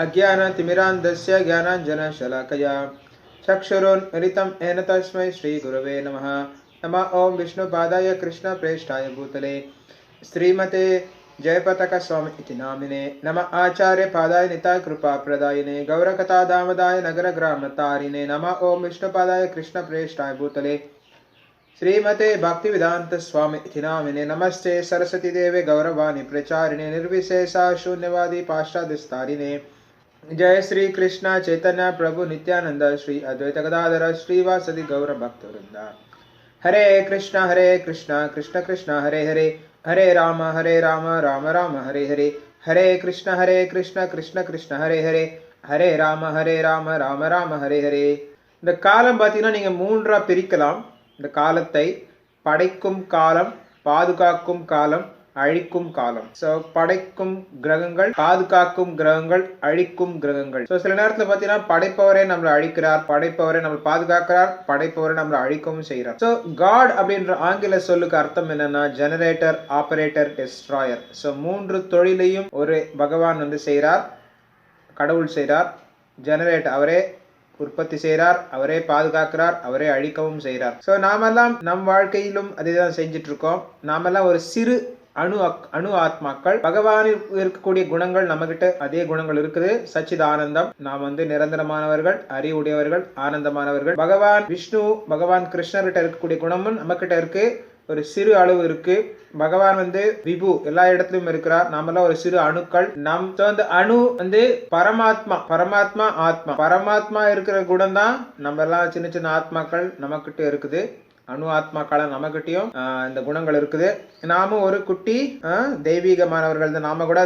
अज्ञानतिमिरान्धस्य ज्ञानाञ्जनशलाकया चक्षुरुन्मिलितं येन तस्मै श्रीगुरवे नमः। नमः ओं विष्णुपादाय कृष्णप्रेष्ठाय भूतले श्रीमते जयपताकस्वामी इति नामिने। नमः आचार्यपादाय निताय कृपाप्रदायिने गौरकथादामदाय नगरग्रामतारिणे। नमः ओं विष्णुपादाय कृष्णप्रेष्ठाय भूतले श्रीमते भक्तिवेदांत स्वामी इति नामिने। नमस्ते सरस्वती देवे गौरवाणी प्रचारिणे निर्विशेषा शून्यवादी पाश्चात्यस्तारिणे। जय श्री कृष्ण चैतन्य प्रभु नित्यानंद श्री अद्वैत गदाधर श्रीवासदि गौर भक्तवृंद। हरे कृष्ण कृष्ण कृष्ण हरे हरे, हरे राम राम राम हरे हरे, हरे कृष्ण कृष्ण कृष्ण हरे हरे, हरे राम राम राम हरे हरे। இந்த காலம் பார்த்தீங்கன்னா நீங்க மூன்றா பிரிக்கலாம். இந்த காலத்தை படைக்கும் காலம், பாதுகாக்கும் காலம், அழிக்கும் காலம். சோ படைக்கும் கிரகங்கள், பாதுகாக்கும் கிரகங்கள், அழிக்கும் கிரகங்கள். சோ சில நேரத்துல பாத்தீங்கன்னா படைப்பவரே நம்மளை அழிக்கிறார், படைப்பவரே நம்மளை பாதுகாக்கிறார், படைப்பவரே நம்மளை அழிக்கவும் செய்யறார். சோ காட் அப்படின்ற ஆங்கில சொல்லுக்கு அர்த்தம் என்னன்னா ஜெனரேட்டர், ஆபரேட்டர், டெஸ்ட்ராயர். சோ மூன்று தொழிலையும் ஒரு பகவான் செய்யறார், கடவுள் செய்யறார். ஜெனரேட்டர் அவரே உற்பத்தி செய்கிறார், அவரே பாதுகாக்கிறார், அவரே அழிக்கவும் செய்கிறார். ஸோ நாமெல்லாம் நம் வாழ்க்கையிலும் அதே தான் செஞ்சுட்டு இருக்கோம். நாமெல்லாம் ஒரு சிறு அணு ஆத்மாக்கள். பகவானில் இருக்கக்கூடிய குணங்கள் நம்ம கிட்ட அதே குணங்கள் இருக்குது. சச்சிதானந்தம். நாம் நிரந்தரமானவர்கள், அறிவுடையவர்கள், ஆனந்தமானவர்கள். பகவான் விஷ்ணு, பகவான் கிருஷ்ணர்கிட்ட இருக்கக்கூடிய குணமும் நம்ம கிட்ட இருக்கு. ஒரு சிறு அளவு இருக்கு. பகவான் விபு எல்லா இடத்திலும் இருக்கிறார். நாமெல்லாம் ஒரு சிறு அணுக்கள். நம் அணு பரமாத்மா ஆத்மா. பரமாத்மா இருக்கிற குணம் தான் நம்ம எல்லாம் சின்ன சின்ன ஆத்மாக்கள் நமக்கிட்ட இருக்குது. அணு ஆத்மாக்கள நமக்கிட்டையும் இந்த குணங்கள் இருக்குது. நாமும் ஒரு குட்டி தெய்வீகமானவர்கள். நாம கூட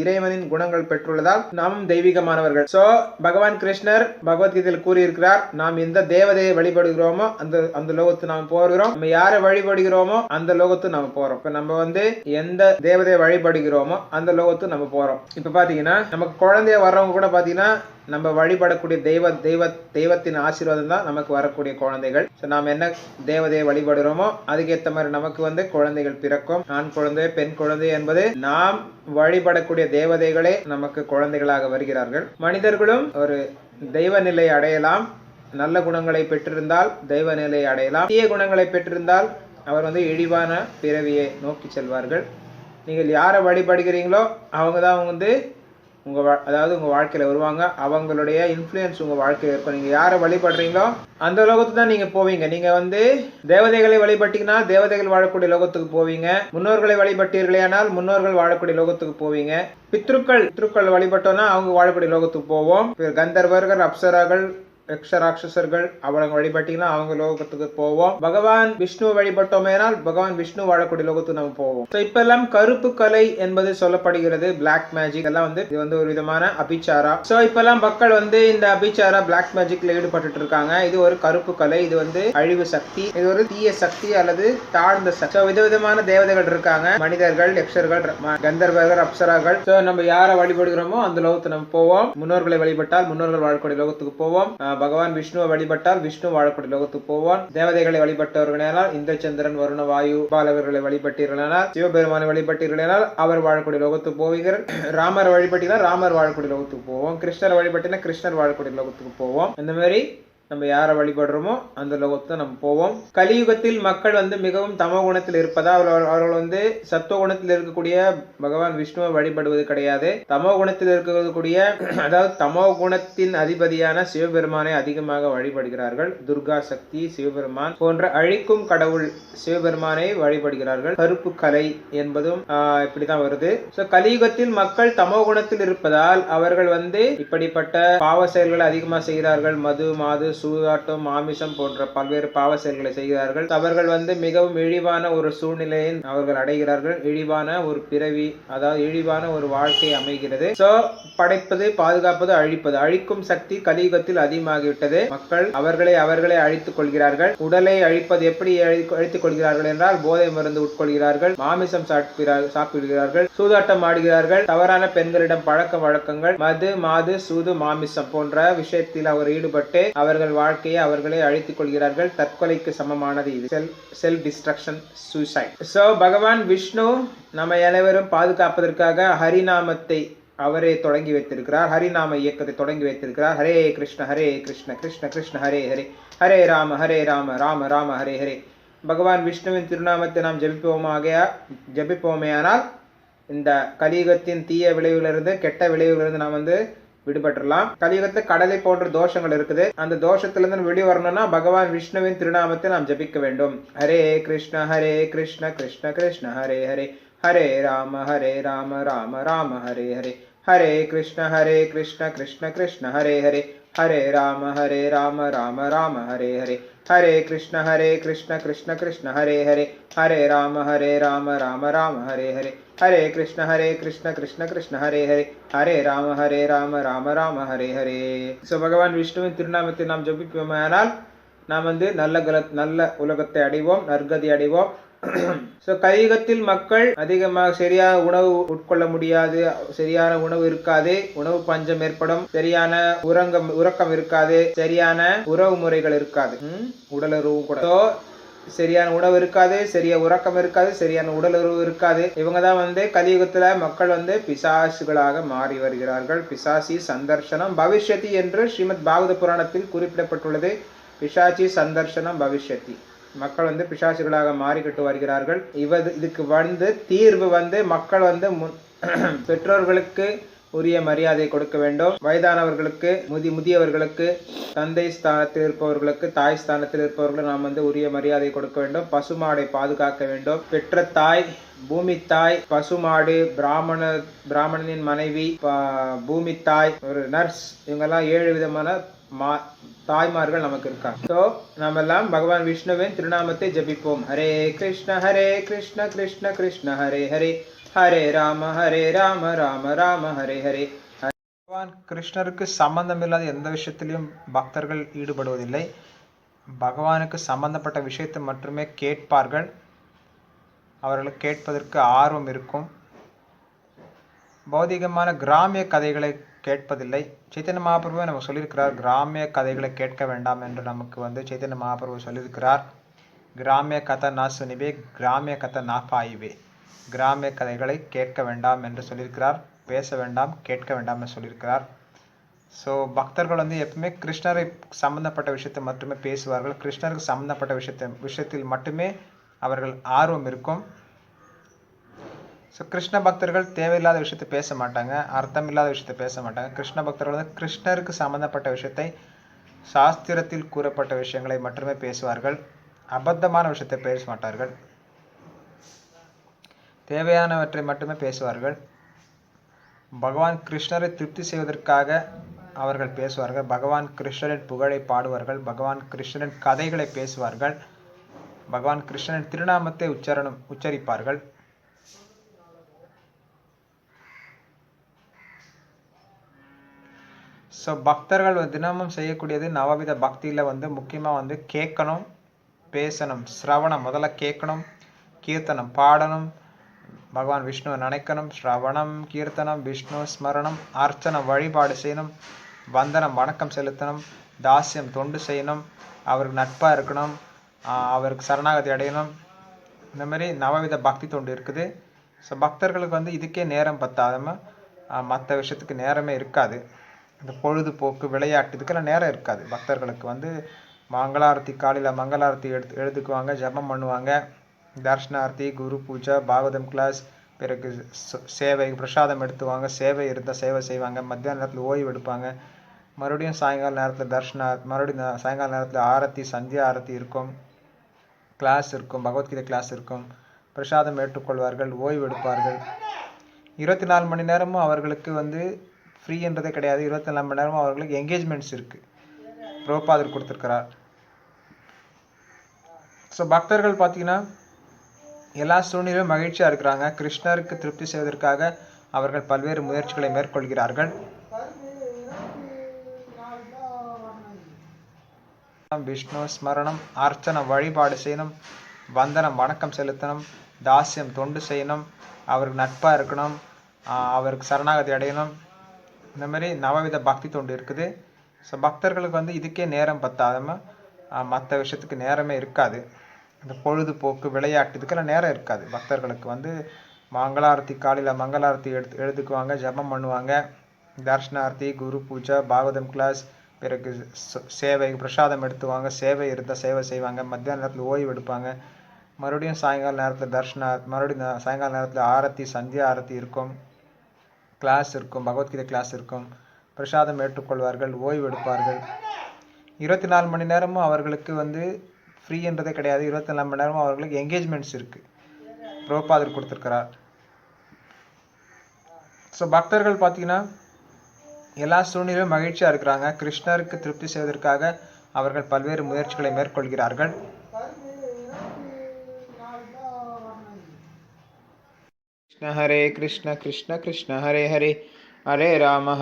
இறைவனின் குணங்கள் பெற்றுள்ளதால் நாமும் தெய்வீகமானவர்கள். சோ பகவான் கிருஷ்ணர் பகவத்கீதையில் கூறியிருக்கிறார், நாம் எந்த தேவதையை வழிபடுகிறோமோ அந்த லோகத்து நாம் போகிறோம். நம்ம யாரை வழிபடுகிறோமோ அந்த லோகத்து நம்ம போறோம். இப்ப நம்ம எந்த தேவதையை வழிபடுகிறோமோ அந்த லோகத்து நம்ம போறோம். இப்ப பாத்தீங்கன்னா நமக்கு குழந்தைய வர்றவங்க கூட பாத்தீங்கன்னா நம்ம வழிபடக்கூடிய தெய்வத்தின் ஆசீர்வாதம் தான் நமக்கு வரக்கூடிய குழந்தைகள். நாம் என்ன தேவதையை வழிபடுறோமோ அதுக்கேற்ற மாதிரி நமக்கு குழந்தைகள் பிறக்கும். ஆண் குழந்தை, பெண் குழந்தை என்பது நாம் வழிபடக்கூடிய தேவதைகளே நமக்கு குழந்தைகளாக வருகிறார்கள். மனிதர்களும் ஒரு தெய்வ நிலை அடையலாம். நல்ல குணங்களை பெற்றிருந்தால் தெய்வ நிலை அடையலாம். தீய குணங்களை பெற்றிருந்தால் அவர் இழிவான பிறவியை நோக்கி செல்வார்கள். நீங்கள் யாரை வழிபடுகிறீங்களோ அவங்க தான் உங்க வாழ்க்கையில வருவாங்க. அவங்களுடைய இன்ஃப்ளூயன்ஸ் உங்க வாழ்க்கையில இருக்கும். நீங்க யாரை வழிபடுறீங்களோ அந்த லோகத்துக்கு தான் நீங்க போவீங்க. நீங்க தேவதைகளை வழிபட்டீங்கன்னா தேவதைகள் வாழக்கூடிய லோகத்துக்கு போவீங்க. முன்னோர்களை வழிபட்டீர்களேனால் முன்னோர்கள் வாழக்கூடிய லோகத்துக்கு போவீங்க. பித்ருக்கள் வழிபட்டோம்னா அவங்க வாழக்கூடிய லோகத்துக்கு போவோம். கந்தர்வர்கள், அப்சராக்கள், யக்ஷராட்சசர்கள் அவங்க வழிபட்டீங்கன்னா அவங்க லோகத்துக்கு போவோம். பகவான் விஷ்ணு வழிபட்டோமேனால் பகவான் விஷ்ணு வாழக்கூடிய லோகத்துக்கு நம்ம போவோம். இப்ப எல்லாம் கருப்பு கலை என்பது சொல்லப்படுகிறது. பிளாக் மேஜிக் எல்லாம் இது ஒரு விதமான அபிச்சாரா. சோ இப்ப எல்லாம் மக்கள் இந்த அபிச்சாரா பிளாக் மேஜிக்ல ஈடுபட்டு இருக்காங்க. இது ஒரு கருப்பு கலை. இது அழிவு சக்தி. இது ஒரு தீய சக்தி அல்லது தாழ்ந்த சக்தி. விதவிதமான தேவதைகள் இருக்காங்க. மனிதர்கள், யக்ஷர்கள், கந்தர்வர்கள், அப்சராக்கள். நம்ம யாரை வழிபடுகிறோமோ அந்த லோகத்துக்கு நம்ம போவோம். முன்னோர்களை வழிபட்டால் முன்னோர்கள் வாழக்கூடிய லோகத்துக்கு போவோம். பகவான் விஷ்ணுவை வழிபட்டால் விஷ்ணு வாழக்கூடிய லோகத்துக்கு போவான். தேவதைகளை வழிபட்டவர்களால் இந்திர, சந்திரன், வருண, வாயு, பாலகர்களை வழிபட்டீர்களால், சிவபெருமானை வழிபட்டீர்களால் அவர் வாழக்கூடிய லோகத்துக்கு போவீர்கள். ராமர் வழிபட்டீங்கன்னா ராமர் வாழக்கூடிய லோகத்துக்கு போவோம். கிருஷ்ணர் வழிபட்டீங்கன்னா கிருஷ்ணர் வாழக்கூடிய லோகத்துக்கு போவோம். இந்த மாதிரி நம்ம யாரை வழிபடுறோமோ அந்த லோகத்தை நம்ம போவோம். கலியுகத்தில் மக்கள் மிகவும் தமோ குணத்தில் இருப்பதா அவர்கள் சத்துவ குணத்தில் இருக்கக்கூடிய பகவான் விஷ்ணுவை வழிபடுவது கிடையாது. தமோ குணத்தில் இருக்கக்கூடிய அதாவது தமோ குணத்தின் அதிபதியான சிவபெருமானை அதிகமாக வழிபடுகிறார்கள். துர்கா சக்தி, சிவபெருமான் போன்ற அழிக்கும் கடவுள் சிவபெருமானை வழிபடுகிறார்கள். கருப்பு கலை என்பதும் இப்படிதான் வருது. கலியுகத்தில் மக்கள் தமோ குணத்தில் இருப்பதால் அவர்கள் இப்படிப்பட்ட பாவ செயல்களை அதிகமாக செய்கிறார்கள். மது, மாது, சூதாட்டம், மாமிசம் போன்ற பல்வேறு பாவ செயல்களை செய்கிறார்கள். அவர்கள் மிகவும் இழிவான ஒரு சூழ்நிலையை அவர்கள் அடைகிறார்கள். இழிவான ஒரு பிறவி, அதாவது இழிவான ஒரு வாழ்க்கை அமைகிறது. படைப்பது, பாதுகாப்பது, அழிப்பது, அழிக்கும் சக்தி கலியுகத்தில் அதிகமாகிவிட்டது. மக்கள் அவர்களை அழித்துக் கொள்கிறார்கள். உடலை அழிப்பது எப்படி அழித்துக் கொள்கிறார்கள் என்றால் போதை மருந்து உட்கொள்கிறார்கள், மாமிசம் சாப்பிடுகிறார்கள், சூதாட்டம் ஆடுகிறார்கள், தவறான பெண்களிடம் பழக்க வழக்கங்கள், மது, மாது, சூது, மாமிசம் போன்ற விஷயத்தில் அவர் ஈடுபட்டு அவர்கள் வாழ்க்கையை அவர்களே அழித்துக் கொள்கிறார்கள். தற்கொலைக்கு சமமானது இது. Self destruction, suicide. பகவான் விஷ்ணு நம்ம அனைவரும் பாதுகாப்பதற்காக ஹரிநாமத்தை அவரே தொடங்கி வைத்திருக்கிறார். ஹரிநாம இயக்கத்தை தொடங்கி வைத்திருக்கிறார். ஹரே கிருஷ்ண கிருஷ்ண கிருஷ்ண ஹரே ஹரே, ஹரே ராம ராம ராம ஹரே ஹரே. பகவான் விஷ்ணுவின் திருநாமத்தை நாம் ஜபிப்போமேயானால் இந்த கலியுகத்தின் தீய விளைவிலிருந்து, கெட்ட விளைவிலிருந்து நாம் விடுபட்டுலாம். கலியுகத்துல கடலை போன்ற தோஷங்கள் இருக்குது. அந்த தோஷத்திலிருந்து வெளியே வரணும்னா பகவான் விஷ்ணுவின் திருநாமத்தை நாம் ஜபிக்க வேண்டும். ஹரே கிருஷ்ண கிருஷ்ண கிருஷ்ண ஹரே ஹரே, ஹரே ராம ராம ராம ஹரே ஹரே, ஹரே கிருஷ்ண கிருஷ்ண கிருஷ்ண ஹரே ஹரே, ஹரே ராம ராம ராம ஹரே ஹரே, ஹரே கிருஷ்ண கிருஷ்ண கிருஷ்ண ஹரே ஹரே, ஹரே ராம ராம ராம ஹரே ஹரே, ஹரே கிருஷ்ண கிருஷ்ண கிருஷ்ண ஹரே ஹரே, ஹரே ராம ராம ராம ஹரே ஹரே. ஸோ பகவான் விஷ்ணுவின் திருநாமத்தை நாம் ஜபிப்போமானால் நாம் நல்ல உலகத்தை அடைவோம், நற்கதி அடைவோம். ஸோ கலியுகத்தில் மக்கள் அதிகமாக சரியான உணவு உட்கொள்ள முடியாது, சரியான உணவு இருக்காது, உணவு பஞ்சம் ஏற்படும், சரியான உறக்கம் இருக்காது, சரியான உறவு முறைகள் இருக்காது, உடலுறவும் கூட. ஸோ சரியான உணவு இருக்காது, சரியா உறக்கம் இருக்காது, சரியான உடலுறவு இருக்காது. இவங்க தான் கலியுகத்துல மக்கள் பிசாசுகளாக மாறி வருகிறார்கள். பிசாசி சந்தர்சனம் பவிஷ்யதி என்று ஸ்ரீமத் பாகவத புராணத்தில் குறிப்பிடப்பட்டுள்ளது. பிசாச்சி சந்தர்சனம் பவிஷ்யதி, மக்கள் பிசாசுகளாக மாறிக்கிட்டு வருகிறார்கள். இதுக்கு தீர்வு மக்கள் பெற்றோர்களுக்கு உரிய மரியாதை கொடுக்க வேண்டும். வயதானவர்களுக்கு, முதியவர்களுக்கு, தந்தை ஸ்தானத்தில் இருப்பவர்களுக்கு, தாய் ஸ்தானத்தில் இருப்பவர்களுக்கு நாம் உரிய மரியாதை கொடுக்க வேண்டும். பசுமாடை பாதுகாக்க வேண்டும். பெற்ற தாய், பூமி தாய், பசுமாடு, பிராமணனின் மனைவி, பூமி தாய், ஒரு நர்ஸ், இவங்கெல்லாம் 7 விதமான தாய்மார்கள் நமக்கு இருக்காங்க. ஸோ நம்ம எல்லாம் பகவான் விஷ்ணுவின் திருநாமத்தை ஜபிப்போம். ஹரே கிருஷ்ண கிருஷ்ண கிருஷ்ண ஹரே ஹரே, ஹரே ராம ராம ராம ஹரே ஹரே. பகவான் கிருஷ்ணருக்கு சம்பந்தம் இல்லாத எந்த விஷயத்திலையும் பக்தர்கள் ஈடுபடுவதில்லை. பகவானுக்கு சம்பந்தப்பட்ட விஷயத்தை மட்டுமே கேட்பார்கள். அவர்களுக்கு கேட்பதற்கு ஆர்வம் இருக்கும். பௌதிகமான கிராமிய கதைகளை கேட்பதில்லை. சைத்தன்ய மகாபிரபு நமக்கு சொல்லியிருக்கிறார், கிராமிய கதைகளை கேட்க வேண்டாம் என்று நமக்கு சைத்தன்ய மகாபிரபு சொல்லியிருக்கிறார். கிராமிய கதை நா சுனிவே, கிராமிய கதை நா பாயிவே. கிராமிய கதைகளை கேட்க வேண்டாம் என்று சொல்லியிருக்கிறார். பேச வேண்டாம், கேட்க வேண்டாம் என்று சொல்லியிருக்கிறார். ஸோ பக்தர்கள் எப்பவுமே கிருஷ்ணரை சம்பந்தப்பட்ட விஷயத்தை மட்டுமே பேசுவார்கள். கிருஷ்ணருக்கு சம்பந்தப்பட்ட விஷயத்தில் மட்டுமே அவர்கள் ஆர்வம் இருக்கும். ஸோ கிருஷ்ண பக்தர்கள் தேவையில்லாத விஷயத்தை பேச மாட்டாங்க, அர்த்தம் இல்லாத விஷயத்தை பேச மாட்டாங்க. கிருஷ்ண பக்தர்கள் கிருஷ்ணருக்கு சம்பந்தப்பட்ட விஷயத்தை, சாஸ்திரத்தில் கூறப்பட்ட விஷயங்களை மட்டுமே பேசுவார்கள். அபத்தமான விஷயத்தை பேச மாட்டார்கள். தேவையானவற்றை மட்டுமே பேசுவார்கள். பகவான் கிருஷ்ணரை திருப்தி செய்வதற்காக அவர்கள் பேசுவார்கள். பகவான் கிருஷ்ணரின் புகழை பாடுவார்கள். பகவான் கிருஷ்ணரின் கதைகளை பேசுவார்கள். பகவான் கிருஷ்ணரின் திருநாமத்தை உச்சரிப்பார்கள். ஸோ பக்தர்கள் தினமும் செய்யக்கூடியது நவவித பக்தியில் முக்கியமாக கேட்கணும், பேசணும். சிரவணம் முதல்ல கேட்கணும், கீர்த்தனம் பாடணும், பகவான் விஷ்ணுவை நினைக்கணும். ஸ்ரவணம், கீர்த்தனம், விஷ்ணு ஸ்மரணம், அர்ச்சனம் வழிபாடு செய்யணும், வந்தனம் வணக்கம் செலுத்தணும், தாசியம் தொண்டு செய்யணும், அவருக்கு நட்பாக இருக்கணும், அவருக்கு சரணாகதி அடையணும். இந்த மாதிரி நவவித பக்தி தொண்டு இருக்குது. ஸோ பக்தர்களுக்கு இதுக்கே நேரம் பத்தாதம மற்ற விஷயத்துக்கு நேரமே இருக்காது. இந்த பொழுதுபோக்கு, விளையாட்டு, இதுக்கெல்லாம் நேரம் இருக்காது. பக்தர்களுக்கு மங்களாரத்தி, காலையில் மங்களாரத்தி எழுதுக்குவாங்க, ஜபம் பண்ணுவாங்க, தர்ஷனார்த்தி, குரு பூஜை, பாகவதம் கிளாஸ், பிறகு சேவை, பிரசாதம் எடுத்துவாங்க, சேவை இருந்தால் சேவை செய்வாங்க, மத்தியான நேரத்தில் ஓய்வு எடுப்பாங்க, மறுபடியும் சாயங்கால நேரத்தில் மறுபடியும் சாயங்கால நேரத்தில் ஆரத்தி, சந்தியா ஆரத்தி இருக்கும், கிளாஸ் இருக்கும், பகவத்கீதை கிளாஸ் இருக்கும், பிரசாதம் ஏற்றுக்கொள்வார்கள், ஓய்வு எடுப்பார்கள். 24 மணி நேரமும் அவர்களுக்கு ஃப்ரீன்றதே கிடையாது. 24 மணி நேரமும் அவர்களுக்கு என்கேஜ்மெண்ட்ஸ் இருக்குது. பிரபுபாதர் கொடுத்துருக்கிறார். ஸோ பக்தர்கள் பார்த்தீங்கன்னா எல்லா சூழ்நிலையும் மகிழ்ச்சியாக இருக்கிறாங்க. கிருஷ்ணருக்கு திருப்தி செய்வதற்காக அவர்கள் பல்வேறு முயற்சிகளை மேற்கொள்கிறார்கள். விஷ்ணு ஸ்மரணம், அர்ச்சனம் வழிபாடு செய்யணும், வந்தனம் வணக்கம் செலுத்தணும், தாசியம் தொண்டு செய்யணும், அவருக்கு நட்பாக இருக்கணும், அவருக்கு சரணாகதி அடையணும். இந்த மாதிரி நவவித பக்தி தொண்டு இருக்குது. ஸோ பக்தர்களுக்கு இதுக்கே நேரம் பத்தாதம மற்ற விஷயத்துக்கு நேரமே இருக்காது. இந்த பொழுதுபோக்கு, விளையாட்டு, இதுக்கெல்லாம் நேரம் இருக்காது. பக்தர்களுக்கு மங்களாரத்தி காலையில் மங்களாரத்தி எழுதுக்குவாங்க, ஜபம் பண்ணுவாங்க, தர்ஷனார்த்தி, குரு பூஜை, பாகவதம் கிளாஸ், பிறகு சேவை பிரசாதம் எடுத்துவாங்க, சேவை இருந்தால் சேவை செய்வாங்க, மத்தியான நேரத்தில் ஓய்வு எடுப்பாங்க, மறுபடியும் சாயங்கால நேரத்தில் மறுபடியும் சாயங்கால நேரத்தில் ஆரத்தி, சந்தியா ஆரத்தி இருக்கும், கிளாஸ் இருக்கும், பகவத்கீதை கிளாஸ் இருக்கும், பிரசாதம் ஏற்றுக்கொள்வார்கள், ஓய்வு எடுப்பார்கள். 24 மணி நேரமும் அவர்களுக்கு ஃப்ரீன்றதே கிடையாது. 24 மணி நேரமும் அவர்களுக்கு என்கேஜ்மெண்ட்ஸ் இருக்குது, பிரபுபாதர் கொடுத்துருக்கிறார். ஸோ பக்தர்கள் பார்த்தீங்கன்னா எல்லா சூழ்நிலையும் மகிழ்ச்சியாக இருக்கிறாங்க. கிருஷ்ணருக்கு திருப்தி செய்வதற்காக அவர்கள் பல்வேறு முயற்சிகளை மேற்கொள்கிறார்கள். கிருஷ்ண ஹரே கிருஷ்ண கிருஷ்ண கிருஷ்ண ஹரே ஹரே, ஹரே ராம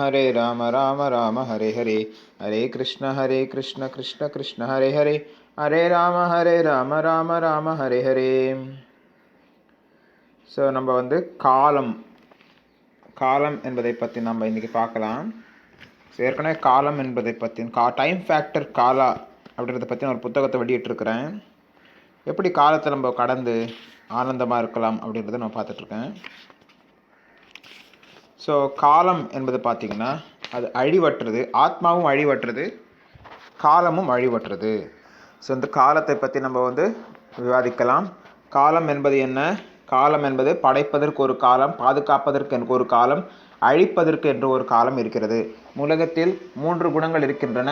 ராம ராம ஹரே ஹரே, ஹரே கிருஷ்ண கிருஷ்ண கிருஷ்ண ஹரே ஹரே, ஹரே ராம ராம ராம ஹரே ஹரே. ஸோ நம்ம காலம் என்பதை பற்றி நம்ம இன்றைக்கி பார்க்கலாம். ஸோ ஏற்கனவே காலம் என்பதை பற்றி டைம் ஃபேக்டர் காலா அப்படின்றத பற்றி நான் ஒரு புத்தகத்தை வெளியிட்டிருக்கிறேன். எப்படி காலத்தை நம்ம கடந்து ஆனந்தமாக இருக்கலாம் அப்படின்றத நான் பார்த்துட்ருக்கேன். ஸோ காலம் என்பது பார்த்திங்கன்னா அது அழிவற்றது, ஆத்மாவும் அழிவற்றது, காலமும் அழிவற்றது. ஸோ இந்த காலத்தை பற்றி நம்ம விவாதிக்கலாம். காலம் என்பது என்ன? காலம் என்பது படைப்பதற்கு ஒரு காலம், பாதுகாப்பதற்கு என்று ஒரு காலம், அழிப்பதற்கு என்று ஒரு காலம் இருக்கிறது. உலகத்தில் 3 குணங்கள் இருக்கின்றன,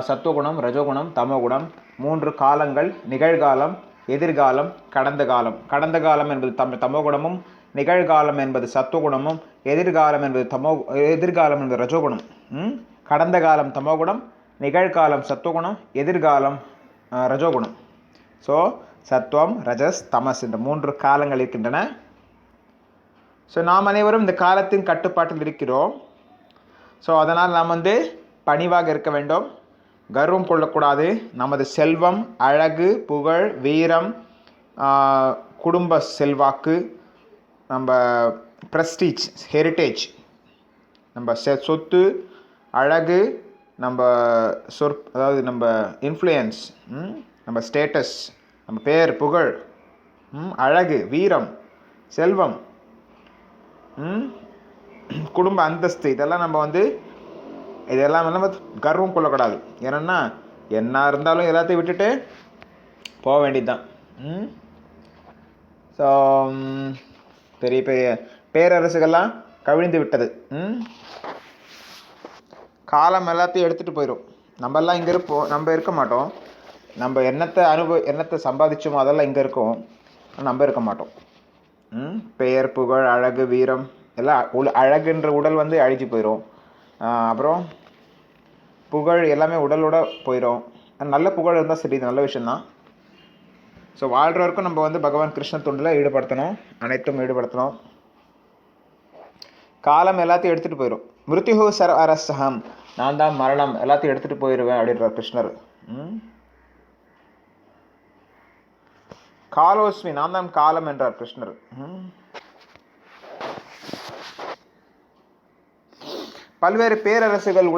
சத்துவகுணம், ரஜோகுணம், தமோகுணம். 3 காலங்கள்: நிகழ்காலம், எதிர்காலம், கடந்த காலம். கடந்த காலம் என்பது தமோகுணமும், நிகழ்காலம் என்பது சத்துவகுணமும், எதிர்காலம் என்பது ரஜோகுணம். கடந்த காலம் தமோகுணம், நிகழ்காலம் சத்துவகுணம், எதிர்காலம் ரஜோகுணம். ஸோ சத்வம், ரஜஸ், தமஸ் என்ற 3 காலங்கள் இருக்கின்றன. ஸோ நாம் அனைவரும் இந்த காலத்தின் கட்டுப்பாட்டில் இருக்கிறோம். ஸோ அதனால் நாம் பணிவாக இருக்க வேண்டும், கர்வம் கொள்ளக்கூடாது. நமது செல்வம், அழகு, புகழ், வீரம், குடும்ப செல்வாக்கு, நம்ம ப்ரெஸ்டீஜ், ஹெரிட்டேஜ், நம்ம சொத்து, அழகு, நம்ம அதாவது நம்ம இன்ஃப்ளூயன்ஸ், நம்ம ஸ்டேட்டஸ், நம்ம பேர், புகழ், அழகு, வீரம், செல்வம், குடும்ப அந்தஸ்து, இதெல்லாம் நம்ம இதெல்லாம் நம்ம கர்வம் கொள்ளக்கூடாது. ஏன்னா என்ன இருந்தாலும் எல்லாத்தையும் விட்டுட்டு போக வேண்டியது தான். ஸோ பெரிய பெரிய பேரரசுகள்லாம் கவிழ்ந்து விட்டது. காலம் எல்லாத்தையும் எடுத்துகிட்டு போயிடும். நம்மெல்லாம் இங்கே இருப்போம், நம்ம இருக்க மாட்டோம். நம்ம என்னத்தை சம்பாதிச்சோமோ அதெல்லாம் இங்கே இருக்கும், நம்ம இருக்க மாட்டோம். பெயர், புகழ், அழகு, வீரம் எல்லாம் அழகுன்ற உடல் அழிஞ்சு போயிடும். அப்புறம் புகழ் எல்லாமே உடலோட போயிடும். நல்ல புகழ் இருந்தால் சரி, இது நல்ல விஷயந்தான். ஸோ வாழ்கிற வரைக்கும் நம்ம பகவான் கிருஷ்ண தொண்டில் ஈடுபடுத்தணும், அனைத்தும் ஈடுபடுத்தணும். காலம் எல்லாத்தையும் எடுத்துகிட்டு போயிடும். மிருத்யுஹு சர்வ அரசகம், நான் தான் மரணம், எல்லாத்தையும் எடுத்துகிட்டு போயிடுவேன் அப்படின்றார் கிருஷ்ணர். காலோஸ்மி, நான் தான் காலம் என்றார் கிருஷ்ணர். பல்வேறு பேரரசுகள்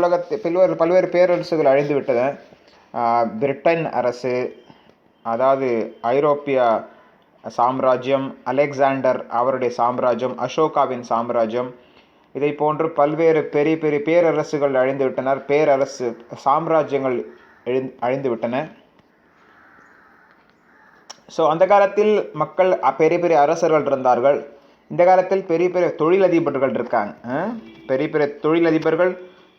பல்வேறு பேரரசுகள் அழிந்து விட்டது. பிரிட்டன் அரசு, அதாவது ஐரோப்பிய சாம்ராஜ்யம், அலெக்சாண்டர் அவருடைய சாம்ராஜ்யம், அசோகாவின் சாம்ராஜ்யம், இதை போன்று பல்வேறு பெரிய பெரிய பேரரசுகள் அழிந்து விட்டனர். பேரரசு சாம்ராஜ்யங்கள் அழிந்து விட்டன. ஸோ அந்த காலத்தில் மக்கள் பெரிய பெரிய அரசர்கள் இருந்தார்கள். இந்த காலத்தில் பெரிய பெரிய தொழிலதிபர்கள் இருக்காங்க. பெரிய பெரிய தொழிலதிபர்கள்,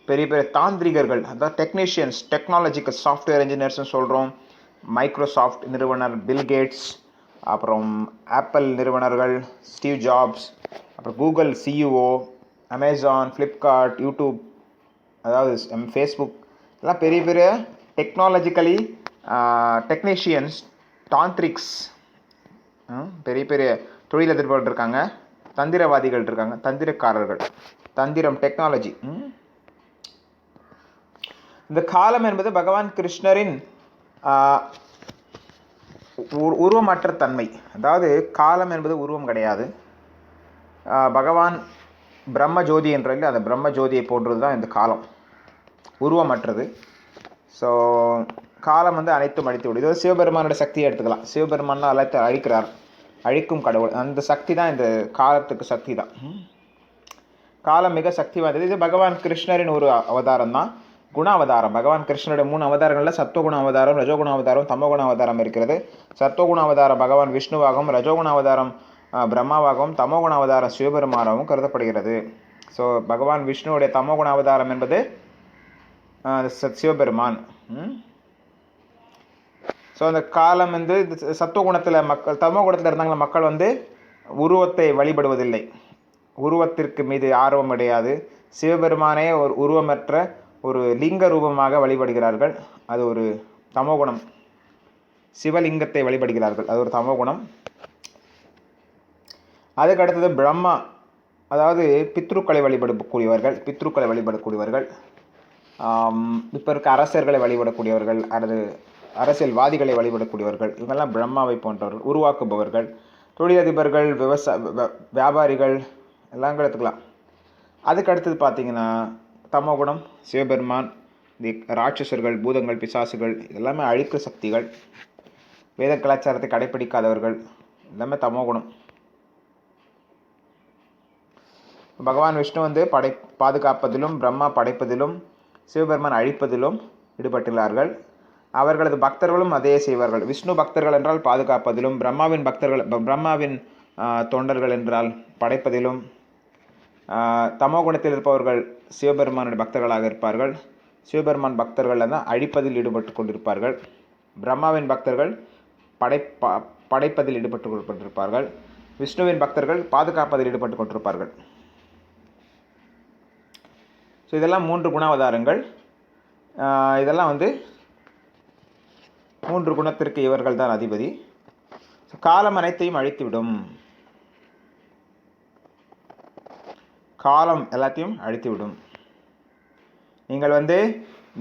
பெரிய பெரிய தாந்திரிகர்கள், அதாவது டெக்னீஷியன்ஸ், டெக்னாலஜிக்கல் சாஃப்ட்வேர் இன்ஜினியர்ஸ்னு சொல்கிறோம். மைக்ரோசாஃப்ட் நிறுவனர் பில் கேட்ஸ், அப்புறம் ஆப்பிள் நிறுவனர்கள் ஸ்டீவ் ஜாப்ஸ், அப்புறம் Google CEO, Amazon, Flipkart, YouTube, அதாவது ஃபேஸ்புக், எல்லாம் பெரிய பெரிய டெக்னாலஜிக்கலி டெக்னீஷியன்ஸ், தாந்திரிக்ஸ், பெரிய பெரிய தொழிலதிபர்கள் இருக்காங்க. தந்திரவாதிகள் இருக்காங்க, தந்திரக்காரர்கள், தந்திரம், டெக்னாலஜி. இந்த காலம் என்பது பகவான் கிருஷ்ணரின் உருவமற்ற தன்மை. அதாவது காலம் என்பது உருவம் கிடையாது. பகவான் பிரம்ம ஜோதி என்ற அந்த பிரம்ம ஜோதியை போன்றது தான் இந்த காலம், உருவமற்றது. ஸோ காலம் அனைத்தும் அழித்து விடும். இது சிவபெருமானோட சக்தியை எடுத்துக்கலாம். சிவபெருமான் எல்லாத்தையும் அழிக்கிறார். அழிக்கும் கடவுள். அந்த சக்தி தான் இந்த காலத்துக்கு சக்தி தான். காலம் மிக சக்தி வாய்ந்தது. இது பகவான் கிருஷ்ணரின் ஒரு அவதாரம் தான், குண அவதாரம். பகவான் கிருஷ்ணருடைய 3 அவதாரங்களில் சத்துவகுண அவதாரம், ரஜோகுண அவதாரம், தமோகுண அவதாரம் இருக்கிறது. சத்துவகுண அவதாரம் பகவான் விஷ்ணுவாகவும், ரஜோகுண அவதாரம் பிரம்மாவாகவும், தமோகுண அவதாரம் சிவபெருமானாகவும் கருதப்படுகிறது. ஸோ பகவான் விஷ்ணுவுடைய தமோகுண அவதாரம் என்பது சிவபெருமான். ஸோ அந்த காலம் வந்து சத்துவகுணத்தில் மக்கள், தமோகுணத்தில் இருந்தாங்கள மக்கள் வந்து உருவத்தை வழிபடுவதில்லை, உருவத்திற்கு மீது ஆர்வம் கிடையாது. சிவபெருமானே ஒரு உருவமற்ற ஒரு லிங்க ரூபமாக வழிபடுகிறார்கள், அது ஒரு தமோகுணம். சிவலிங்கத்தை வழிபடுகிறார்கள், அது ஒரு தமோகுணம். அதுக்கு அடுத்தது பிரம்மா, அதாவது பித்ருக்களை வழிபடக்கூடியவர்கள், பித்ருக்களை வழிபடக்கூடியவர்கள். இப்போ இருக்க அரசர்களை வழிபடக்கூடியவர்கள், அல்லது அரசியல்வாதிகளை வழிபடக்கூடியவர்கள், இவங்கெல்லாம் பிரம்மாவை போன்றவர்கள். உருவாக்குபவர்கள், தொழிலதிபர்கள், வியாபாரிகள் எல்லாம் எடுத்துக்கலாம். அதுக்கு அடுத்தது பார்த்திங்கன்னா தமோகுணம் சிவபெருமான். ராட்சசர்கள், பூதங்கள், பிசாசுகள் இதெல்லாமே அழிக்க சக்திகள். வேத கலாச்சாரத்தை கடைப்பிடிக்காதவர்கள் எல்லாமே தமோகுணம். பகவான் விஷ்ணு வந்து பாதுகாப்பதிலும், பிரம்மா படைப்பதிலும், சிவபெருமான் அழிப்பதிலும் ஈடுபட்டுள்ளார்கள். அவர்களது பக்தர்களும் அதே செய்வார்கள். விஷ்ணு பக்தர்கள் என்றால் பாதுகாப்பதிலும், பிரம்மாவின் தொண்டர்கள் என்றால் படைப்பதிலும், தமோகுணத்தில் இருப்பவர்கள் சிவபெருமானுடைய பக்தர்களாக இருப்பார்கள். சிவபெருமான் பக்தர்கள் தான் அழிப்பதில் ஈடுபட்டு கொண்டிருப்பார்கள். பிரம்மாவின் பக்தர்கள் படைப்பதில் ஈடுபட்டு கொண்டிருப்பார்கள். விஷ்ணுவின் பக்தர்கள் பாதுகாப்பதில் ஈடுபட்டு கொண்டிருப்பார்கள். ஸோ இதெல்லாம் 3 குணாவதாரங்கள். இதெல்லாம் வந்து 3 குணத்திற்கு இவர்கள் தான் அதிபதி. காலம் அனைத்தையும் அழித்துவிடும், காலம் எல்லாத்தையும் அழித்துவிடும். நீங்கள் வந்து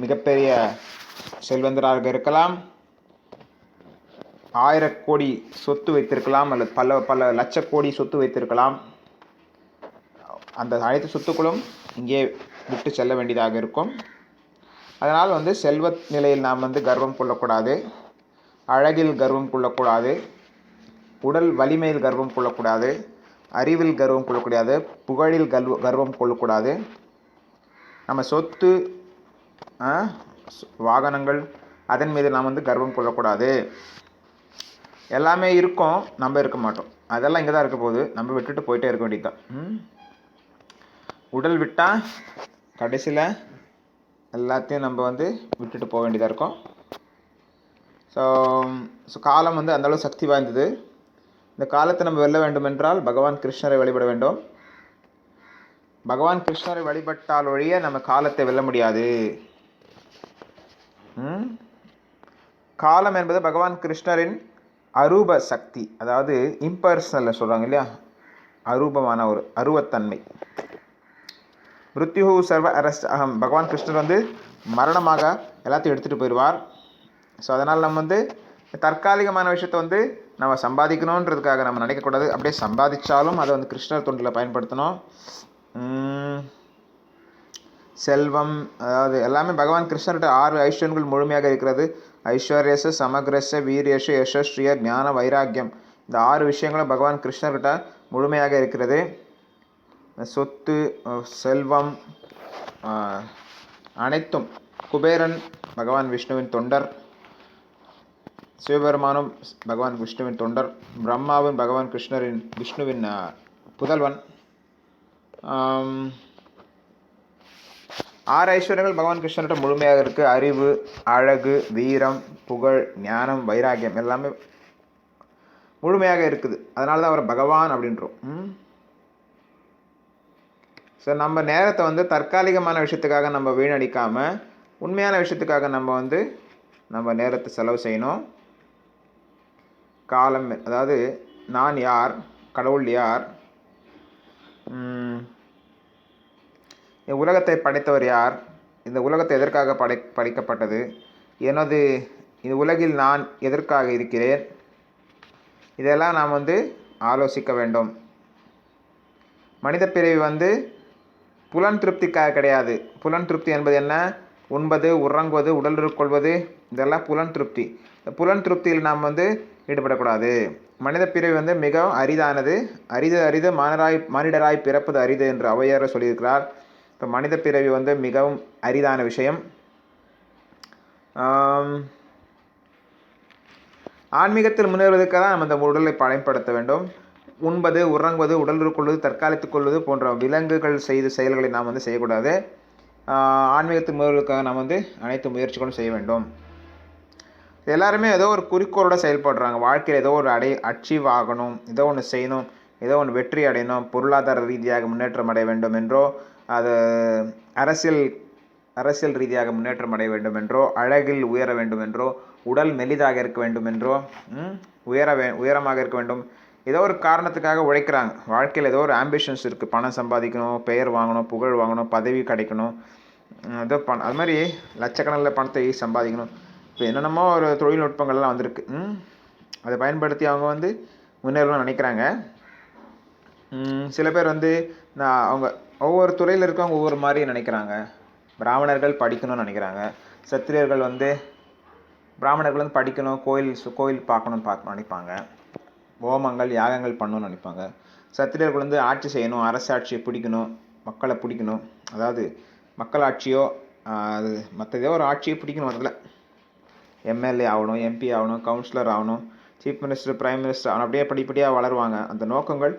மிகப்பெரிய செல்வந்தராக இருக்கலாம், 1000 கோடி சொத்து வைத்திருக்கலாம், அல்லது பல லட்ச கோடி சொத்து வைத்திருக்கலாம். அந்த அனைத்து சொத்துக்களும் இங்கே விட்டு செல்ல வேண்டியதாக இருக்கும். அதனால் வந்து செல்வ நிலையில் நாம் வந்து கர்வம் கொள்ளக்கூடாது, அழகில் கர்வம் கொள்ளக்கூடாது, உடல் வலிமையில் கர்வம் கொள்ளக்கூடாது, அறிவில் கர்வம் கொள்ளக்கூடாது, புகழில் கர்வம் கொள்ளக்கூடாது. நம்ம சொத்து, வாகனங்கள் அதன் மீது நாம் வந்து கர்வம் கொள்ளக்கூடாது. எல்லாமே இருக்கும், நம்ம இருக்க மாட்டோம். அதெல்லாம் இங்கே தான் இருக்க போகுது, நம்ம விட்டுட்டு போயிட்டே இருக்க வேண்டியது தான். உடல் விட்டால் கடைசியில் எல்லாத்தையும் நம்ம வந்து விட்டுட்டு போக வேண்டியதாக இருக்கும். ஸோ காலம் வந்து அந்தளவு சக்தி வாய்ந்தது. இந்த காலத்தை நம்ம வெல்ல வேண்டும் என்றால் பகவான் கிருஷ்ணரை வழிபட வேண்டும். பகவான் கிருஷ்ணரை வழிபட்டால் ஒழிய நம்ம காலத்தை வெல்ல முடியாது. காலம் என்பது பகவான் கிருஷ்ணரின் அரூப சக்தி, அதாவது இம்பர்சனல் சொல்கிறாங்க இல்லையா, அரூபமான ஒரு அருவத்தன்மை. மிருத்யு சர்வ அரஸ்ட் அகம், பகவான் கிருஷ்ணர் வந்து மரணமாக எல்லாத்தையும் எடுத்துகிட்டு போயிடுவார். ஸோ அதனால் நம்ம வந்து தற்காலிகமான விஷயத்தை வந்து நம்ம சம்பாதிக்கணுன்றதுக்காக நம்ம நினைக்கக்கூடாது. அப்படியே சம்பாதிச்சாலும் அதை வந்து கிருஷ்ணர் தொண்டில் பயன்படுத்தணும். செல்வம், அதாவது எல்லாமே பகவான் கிருஷ்ணர்கிட்ட 6 ஐஸ்வர்யங்கள் முழுமையாக இருக்கிறது. ஐஸ்வர்யச, சமக்ரச, வீரியச, யசஸ்ரீய, ஞான, வைராக்கியம், இந்த 6 விஷயங்களும் பகவான் கிருஷ்ணர்கிட்ட முழுமையாக இருக்கிறது. சொத்து, செல்வம் அனைத்தும். குபேரன் பகவான் விஷ்ணுவின் தொண்டர், சிவபெருமானும் பகவான் விஷ்ணுவின் தொண்டர், பிரம்மாவின் பகவான் விஷ்ணுவின் புதல்வன். 6 ஐஸ்வர்யங்கள் பகவான் கிருஷ்ணர்கிட்ட முழுமையாக இருக்குது. அறிவு, அழகு, வீரம், புகழ், ஞானம், வைராக்கியம் எல்லாமே முழுமையாக இருக்குது. அதனால தான் அவர் பகவான் அப்படின்றோம். ஸோ நம்ம நேரத்தை வந்து தற்காலிகமான விஷயத்துக்காக நம்ம வீணடிக்காமல் உண்மையான விஷயத்துக்காக நம்ம நேரத்தை செலவு செய்யணும். காலம், அதாவது நான் யார், கடவுள் யார், உலகத்தை படைத்தவர் யார், இந்த உலகத்தை எதற்காக படைக்கப்பட்டது, இந்த உலகில் நான் எதற்காக இருக்கிறேன், இதெல்லாம் நாம் வந்து ஆலோசிக்க வேண்டும். மனித பிறவி புலன் திருப்திக்காக கிடையாது. புலன் திருப்தி என்பது என்ன? உண்பது, உறங்குவது, உடல் கொள்வது, இதெல்லாம் புலன் திருப்தி. புலன் திருப்தியில் நாம் ஈடுபடக்கூடாது. மனித பிறவி வந்து மிகவும் அரிதானது. அரிது மானிடராய் பிறப்பது அரிது என்று ஔவையார் சொல்லியிருக்கிறார். இப்போ மனித பிறவி வந்து மிகவும் அரிதான விஷயம். ஆன்மீகத்தில் முன்னேறுவதற்காக நம்ம இந்த உடலை பயன்படுத்த வேண்டும். உண்பது, உறங்குவது, உடலுறவு கொள்வது, தற்காலித்துக் கொள்வது போன்ற விலங்குகள் செய்த செயல்களை நாம் வந்து செய்யக்கூடாது. ஆன்மீகத்தில் முன்னேறுவதற்காக நாம் வந்து அனைத்து முயற்சிகளும் செய்ய வேண்டும். எல்லாருமே ஏதோ ஒரு குறிக்கோளோட செயல்படுறாங்க. வாழ்க்கையில் ஏதோ ஒரு அச்சீவ் ஆகணும், ஏதோ ஒன்று செய்யணும், ஏதோ ஒன்று வெற்றி அடையணும், பொருளாதார ரீதியாக முன்னேற்றம் அடைய வேண்டும் என்றோ, அது அரசியல் ரீதியாக முன்னேற்றம் அடைய வேண்டும் என்றோ, அழகில் உயர வேண்டும் என்றோ, உடல் மெலிதாக இருக்க வேண்டும் என்றோ, உயரமாக இருக்க வேண்டும், ஏதோ ஒரு காரணத்துக்காக உழைக்கிறாங்க. வாழ்க்கையில் ஏதோ ஒரு ஆம்பிஷன்ஸ் இருக்குது. பணம் சம்பாதிக்கணும், பெயர் வாங்கணும், புகழ் வாங்கணும், பதவி கிடைக்கணும், ஏதோ அது மாதிரி லட்சக்கணக்கில் பணத்தை சம்பாதிக்கணும். இப்போ என்னென்னமோ ஒரு தொழில்நுட்பங்கள்லாம் வந்திருக்கு. அதை பயன்படுத்தி அவங்க வந்து முன்னேறணும்னு நினைக்கிறாங்க. சில பேர் வந்து அவங்க ஒவ்வொரு துறையில் இருக்கவங்க ஒவ்வொரு மாதிரி நினைக்கிறாங்க. பிராமணர்கள் படிக்கணும்னு நினைக்கிறாங்க. சத்திரியர்கள் வந்து பிராமணர்கள் வந்து படிக்கணும், கோயில் பார்க்கணும்னு நினைப்பாங்க. ஹோமங்கள் யாகங்கள் பண்ணணும்னு நினைப்பாங்க. சத்திரியர்கள் வந்து ஆட்சி செய்யணும், அரசாட்சியை பிடிக்கணும், மக்களை பிடிக்கணும். அதாவது மக்களாட்சியோ அது மற்றதோ ஒரு ஆட்சியை பிடிக்கணும். அதில் எம்எல்ஏ ஆகணும், எம்பி ஆகணும், கவுன்சிலர் ஆகணும், சீஃப் மினிஸ்டர், பிரைம் மினிஸ்டர் ஆகணும். அப்படியே படிப்படியாக வளருவாங்க. அந்த நோக்கங்கள்,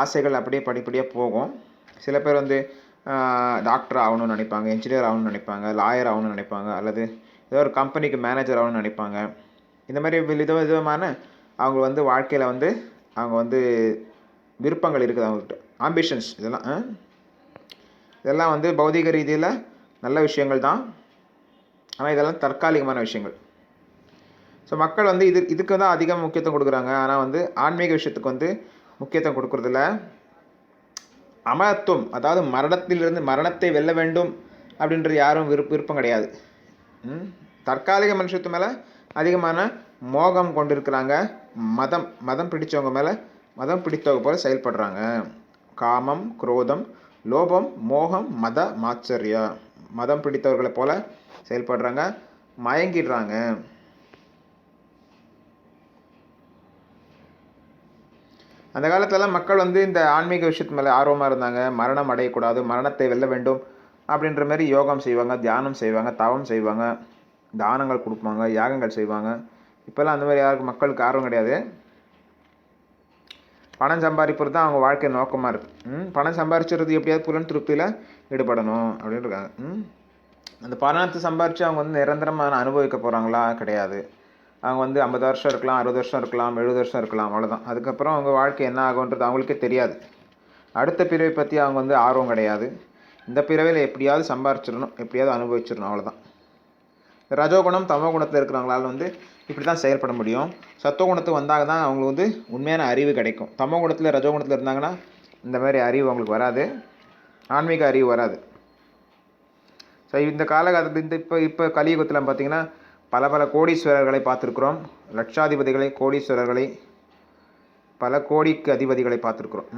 ஆசைகள் அப்படியே படிப்படியாக போகும். சில பேர் வந்து டாக்டர் ஆகணும்னு நினைப்பாங்க, என்ஜினியர் ஆகணும்னு நினைப்பாங்க, லாயர் ஆகணும்னு நினைப்பாங்க, அல்லது ஏதோ ஒரு கம்பெனிக்கு மேனேஜர் ஆகணும்னு நினைப்பாங்க. இந்த மாதிரி விதமான அவங்க வந்து வாழ்க்கையில் வந்து அவங்க வந்து விருப்பங்கள் இருக்குது அவங்கக்கிட்ட, ஆம்பிஷன்ஸ். இதெல்லாம் வந்து பௌதிக ரீதியில் நல்ல விஷயங்கள் தான். ஆனால் இதெல்லாம் தற்காலிகமான விஷயங்கள். ஸோ மக்கள் வந்து இதுக்கு தான் அதிகம் முக்கியத்துவம் கொடுக்குறாங்க. ஆனால் வந்து ஆன்மீக விஷயத்துக்கு வந்து முக்கியத்துவம் கொடுக்குறதில்ல. அமரத்துவம், அதாவது மரணத்தை வெல்ல வேண்டும் அப்படின்றது யாரும் விருப்பம் கிடையாது. தற்காலிக மனுஷத்து மேலே அதிகமான மோகம் கொண்டிருக்கிறாங்க. மதம் பிடித்தவங்க மேலே மதம் பிடித்தவங்க போல செயல்படுறாங்க. காமம், குரோதம், லோபம், மோகம், மத மாச்சரியா, மதம் பிடித்தவர்களை போல செயல்படுறாங்க, மயங்கிடுறாங்க. அந்த காலத்துலலாம் மக்கள் வந்து இந்த ஆன்மீக விஷயத்து மேலே ஆர்வமாக இருந்தாங்க. மரணம் அடையக்கூடாது, மரணத்தை வெல்ல வேண்டும் அப்படின்ற மாதிரி யோகம் செய்வாங்க, தியானம் செய்வாங்க, தவம் செய்வாங்க, தானங்கள் கொடுப்பாங்க, யாகங்கள் செய்வாங்க. இப்போல்லாம் அந்த மாதிரி யாருக்கும் மக்களுக்கு ஆர்வம் கிடையாது. பணம் சம்பாதிப்பது தான் அவங்க வாழ்க்கை நோக்கமாக இருக்குது. பணம் சம்பாதிச்சுறது எப்படியாவது புலன் திருப்தியில் ஈடுபடணும் அப்படின்னு இருக்காங்க. அந்த பணத்தை சம்பாரித்து அவங்க வந்து நிரந்தரமாக அனுபவிக்க போகிறாங்களா? கிடையாது. அவங்க வந்து 50 வருஷம் இருக்கலாம், 60 வருஷம் இருக்கலாம், 70 வருஷம் இருக்கலாம், அவ்வளோதான். அதுக்கப்புறம் அவங்க வாழ்க்கை என்ன ஆகுன்றது அவங்களுக்கே தெரியாது. அடுத்த பிறவை பற்றி அவங்க வந்து ஆர்வம் கிடையாது. இந்த பிறவையில் எப்படியாவது சம்பாரிச்சிடணும், எப்படியாவது அனுபவிச்சிடணும், அவ்வளோதான். ரஜோகுணம், தமோ குணத்தில் இருக்கிறவங்களால வந்து இப்படி தான் செயல்பட முடியும். சத்துவகுணத்துக்கு வந்தாங்க தான் அவங்களுக்கு வந்து உண்மையான அறிவு கிடைக்கும். தமோ குணத்தில், ரஜோகுணத்தில் இருந்தாங்கன்னா இந்த மாதிரி அறிவு அவங்களுக்கு வராது, ஆன்மீக அறிவு வராது. ஸோ இந்த காலகட்டத்தில் இப்போ கலியுகத்தில் பார்த்திங்கன்னா பல கோடீஸ்வரர்களை பார்த்துருக்குறோம், லட்சாதிபதிகளை, கோடீஸ்வரர்களை, பல கோடிக்கு அதிபதிகளை பார்த்துருக்குறோம்.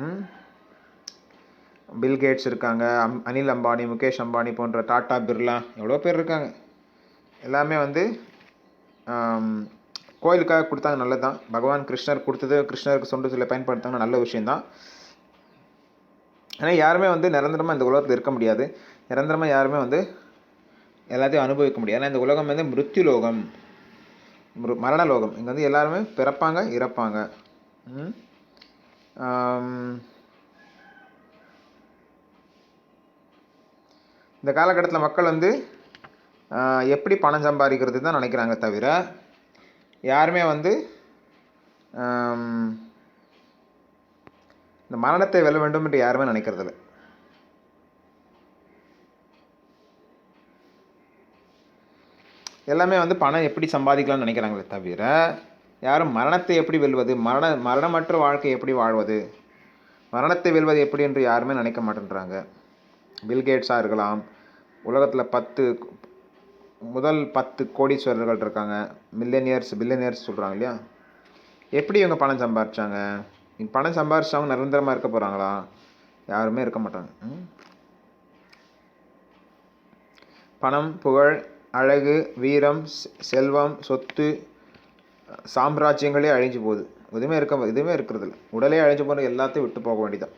பில்கேட்ஸ் இருக்காங்க, அனில் அம்பானி, முகேஷ் அம்பானி போன்ற, டாட்டா, பிர்லா, எவ்வளோ பேர் இருக்காங்க. எல்லாமே வந்து கோயிலுக்காக கொடுத்தாங்க, நல்லது தான். பகவான் கிருஷ்ணர் கொடுத்தது, கிருஷ்ணருக்கு சொந்த சொல்ல பயன்படுத்தாங்க, நல்ல விஷயந்தான். ஆனால் யாருமே வந்து நிரந்தரமாக இந்த உலகத்தில் இருக்க முடியாது. நிரந்தரமாக யாருமே வந்து எல்லாத்தையும் அனுபவிக்க முடியாது. ஏன்னா இந்த உலகம் வந்து மிருத்யு லோகம், மரண லோகம். இங்கே வந்து எல்லாருமே பிறப்பாங்க, இறப்பாங்க. இந்த காலகட்டத்தில் மக்கள் வந்து எப்படி பணம் சம்பாதிக்கிறது தான் நினைக்கிறாங்க தவிர, யாருமே வந்து இந்த மரணத்தை வெல்ல வேண்டும் என்று யாருமே நினைக்கிறதில்ல. எல்லாமே வந்து பணம் எப்படி சம்பாதிக்கலாம்னு நினைக்கிறாங்களே தவிர, யாரும் மரணத்தை எப்படி வெல்வது, மரணமற்ற வாழ்க்கை எப்படி வாழ்வது, மரணத்தை வெல்வது எப்படி என்று யாருமே நினைக்க மாட்டேன்றாங்க. பில்கேட்ஸாக இருக்கலாம், உலகத்தில் முதல் 10 கோடீஸ்வரர்கள் இருக்காங்க, பில்லியனியர்ஸ் சொல்கிறாங்க இல்லையா. எப்படி இவங்க பணம் சம்பாரிச்சாங்க? பணம் சம்பாரிச்சவங்க நிரந்தரமாக இருக்க போகிறாங்களா? யாருமே இருக்க மாட்டாங்க. பணம், புகழ், அழகு, வீரம், செல்வம், சொத்து, சாம்ராஜ்யங்களே அழிஞ்சு போகுது. எதுவுமே இருக்கிறது இல்லை. உடலே அழிஞ்சு போகிற எல்லாத்தையும் விட்டு போக வேண்டியதான்.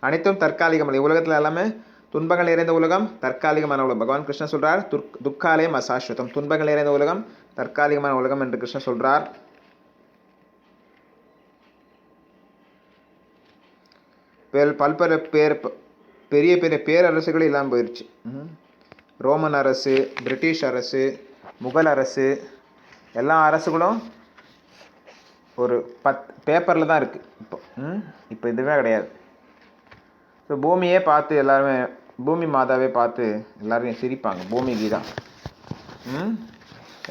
அனைத்தும் தற்காலிகம். உலகத்தில் எல்லாமே துன்பங்கள் நிறைந்த உலகம், தற்காலிகமான உலகம். பகவான் கிருஷ்ணன் சொல்றார், துக்காலயம் அசாஸ்வதம். துன்பங்கள் நிறைந்த உலகம், தற்காலிகமான உலகம் என்று கிருஷ்ணன் சொல்றார். பல்பல பெரிய பெரிய பேரரசுகள் இல்லாமல் போயிடுச்சு. ரோமன் அரசு, பிரிட்டிஷ் அரசு, முகல் அரசு, எல்லா அரசுகளும் ஒரு பேப்பரில் தான் இருக்குது இப்போ இதுவே கிடையாது. ஸோ பூமியே பார்த்து எல்லாருமே, பூமி மாதாவே பார்த்து எல்லாரும் சிரிப்பாங்க. பூமி கீதா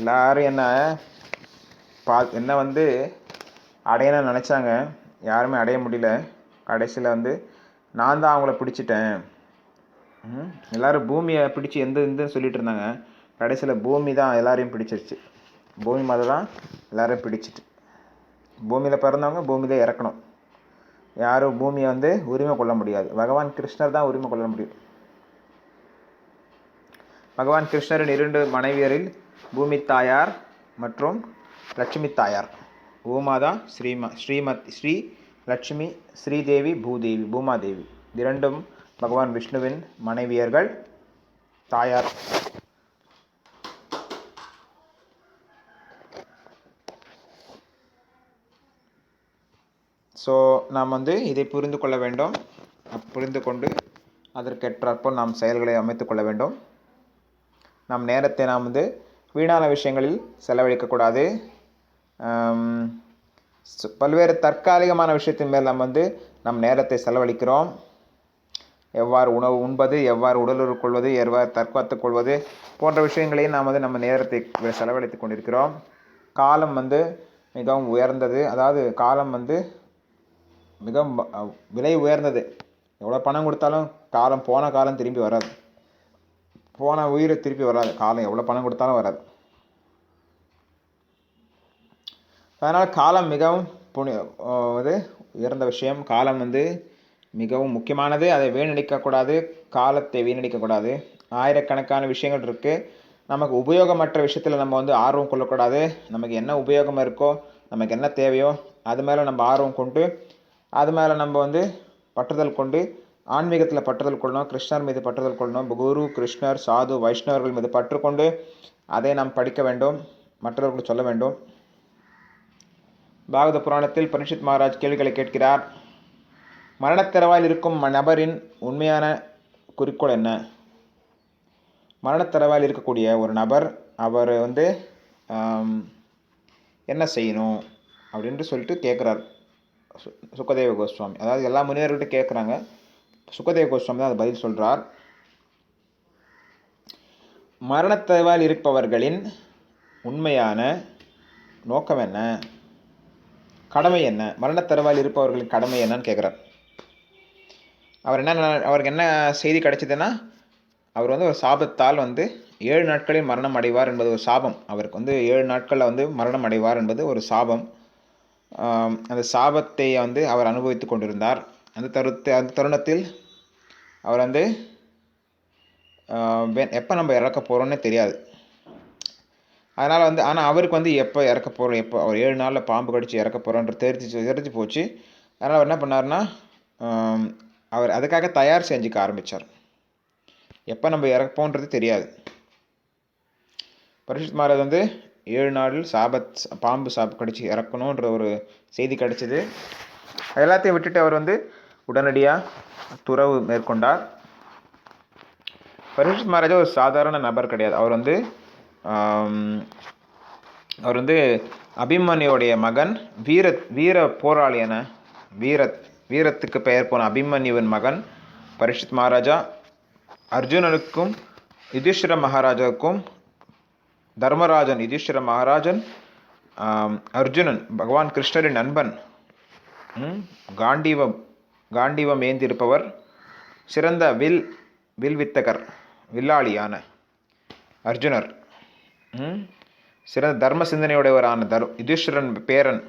எல்லாரும் என்ன வந்து அடையணும்னு நினச்சாங்க, யாருமே அடைய முடியல. கடைசியில் வந்து நான் தான் அவங்கள பிடிச்சிட்டேன். எல்லோரும் பூமியை பிடிச்சி எந்தன்னு சொல்லிட்டு இருந்தாங்க. கடைசியில் பூமி தான் எல்லாரையும் பிடிச்சிருச்சு. பூமி மாதா தான் எல்லாரையும் பிடிச்சிட்டு, பூமியில் பிறந்தவங்க பூமியில் இறக்கணும். யாரும் பூமியை வந்து உரிமை கொள்ள முடியாது. பகவான் கிருஷ்ணர் தான் உரிமை கொள்ள முடியும். பகவான் கிருஷ்ணரின் 2 மனைவியரில் பூமி தாயார் மற்றும் லட்சுமி தாயார். பூமாதா ஸ்ரீ லட்சுமி, ஸ்ரீதேவி, பூமாதேவி. 2 பகவான் விஷ்ணுவின் மனைவியர்கள், தாயார். ஸோ நாம் வந்து இதை புரிந்து கொள்ள வேண்டும். புரிந்து கொண்டு அதற்கேற்றாற்போல் நாம் செயல்களை அமைத்து கொள்ள வேண்டும். நம் நேரத்தை நாம் வந்து வீணான விஷயங்களில் செலவழிக்கக்கூடாது. பல்வேறு தற்காலிகமான விஷயத்தின் மேல் நாம் வந்து நம் நேரத்தை செலவழிக்கிறோம். எவ்வாறு உணவு உண்பது, எவ்வாறு உடலுறவு கொள்வது, எவ்வாறு தற்காத்துக் கொள்வது போன்ற விஷயங்களையும் நாம் வந்து நம்ம நேரத்தை செலவழித்து கொண்டிருக்கிறோம். காலம் வந்து மிகவும் உயர்ந்தது. அதாவது காலம் வந்து மிகவும் விலை உயர்ந்தது. எவ்வளோ பணம் கொடுத்தாலும் போன காலம் திரும்பி வராது. போன உயிரை திருப்பி வராது. காலம் எவ்வளோ பணம் கொடுத்தாலும் வராது. அதனால் காலம் மிகவும் உயர்ந்த விஷயம். காலம் வந்து மிகவும் முக்கியமானது. அதை வீணடிக்கக்கூடாது. காலத்தை வீணடிக்கக்கூடாது. ஆயிரக்கணக்கான விஷயங்கள் இருக்குது. நமக்கு உபயோகமற்ற விஷயத்தில் நம்ம வந்து ஆர்வம் கொள்ளக்கூடாது. நமக்கு என்ன உபயோகம் இருக்கோ, நமக்கு என்ன தேவையோ அது மேலே நம்ம ஆர்வம் கொண்டு, அது மேலே நம்ம வந்து பற்றுதல் கொண்டு, ஆன்மீகத்தில் பற்றுதல் கொள்ளணும். கிருஷ்ணர் மீது பற்றுதல் கொள்ளணும். குரு, கிருஷ்ணர், சாது, வைஷ்ணவர்கள் மீது பற்றுக்கொண்டு அதை நாம் படிக்க வேண்டும், மற்றவர்களுக்கு சொல்ல வேண்டும். பாகவத புராணத்தில் பரீட்சித் மகாராஜ் கேள்விகளை கேட்கிறார். மரணத்தரவாயில் இருக்கும் நபரின் உண்மையான குறிக்கோள் என்ன? மரணத்தரவாயில் இருக்கக்கூடிய ஒரு நபர், அவர் வந்து என்ன செய்யணும் அப்படின்ட்டு சொல்லிட்டு கேட்குறார் சுக்கதேவ கோஸ்வாமி. அதாவது எல்லா முனிவர்கள்ட்ட கேட்குறாங்க. சுக்கதேவ கோஸ்வாமி தான் அது பதில் சொல்கிறார். மரணத்தரவாயில் இருப்பவர்களின் உண்மையான நோக்கம் என்ன, கடமை என்ன? மரணத்தரவாயில் இருப்பவர்களின் கடமை என்னன்னு கேட்குறார். அவருக்கு என்ன செய்தி கிடைச்சதுன்னா, அவர் வந்து ஒரு சாபத்தால் வந்து 7 நாட்களில் மரணம் அடைவார் என்பது ஒரு சாபம். அவருக்கு வந்து 7 நாட்களில் வந்து மரணம் அடைவார் என்பது ஒரு சாபம். அந்த சாபத்தை வந்து அவர் அனுபவித்து கொண்டிருந்தார். அந்த தருணத்தில் அவர் வந்து எப்போ நம்ம இறக்க போகிறோன்னே தெரியாது. அதனால் வந்து ஆனால் அவருக்கு வந்து எப்போ இறக்க போகிறோம், எப்போ அவர் 7 நாளில் பாம்பு கடித்து இறக்க போகிறோன்ற தெரிஞ்சு போச்சு. அதனால் அவர் என்ன பண்ணார்னா, அவர் அதுக்காக தயார் செஞ்சுக்க ஆரம்பித்தார். எப்போ நம்ம இறப்போன்றது தெரியாது. பரீட்சித் மகாராஜ் வந்து 7 நாளில் பாம்பு கடிச்சு இறக்கணுன்ற ஒரு செய்தி கிடைச்சிது. எல்லாத்தையும் விட்டுட்டு அவர் வந்து உடனடியாக துறவு மேற்கொண்டார். பரீட்சித் மகாராஜா ஒரு சாதாரண நபர் கிடையாது. அவர் வந்து அபிமன்யுடைய மகன், வீர போராளியான வீரத்துக்கு பெயர் போன அபிமன்யுவின் மகன் பரீட்சித் மகாராஜா. அர்ஜுனனுக்கும் யுதிஷ்டிர மகாராஜாவுக்கும் தர்மராஜன், யுதிஷ்டிர மகாராஜன், அர்ஜுனன் பகவான் கிருஷ்ணரின் நண்பன், காண்டீவம் ஏந்திருப்பவர், சிறந்த வில்வித்தகர், வில்லாளியான அர்ஜுனர், சிறந்த தர்ம சிந்தனையுடையவரான யுதிஷ்டிரன் பேரன்.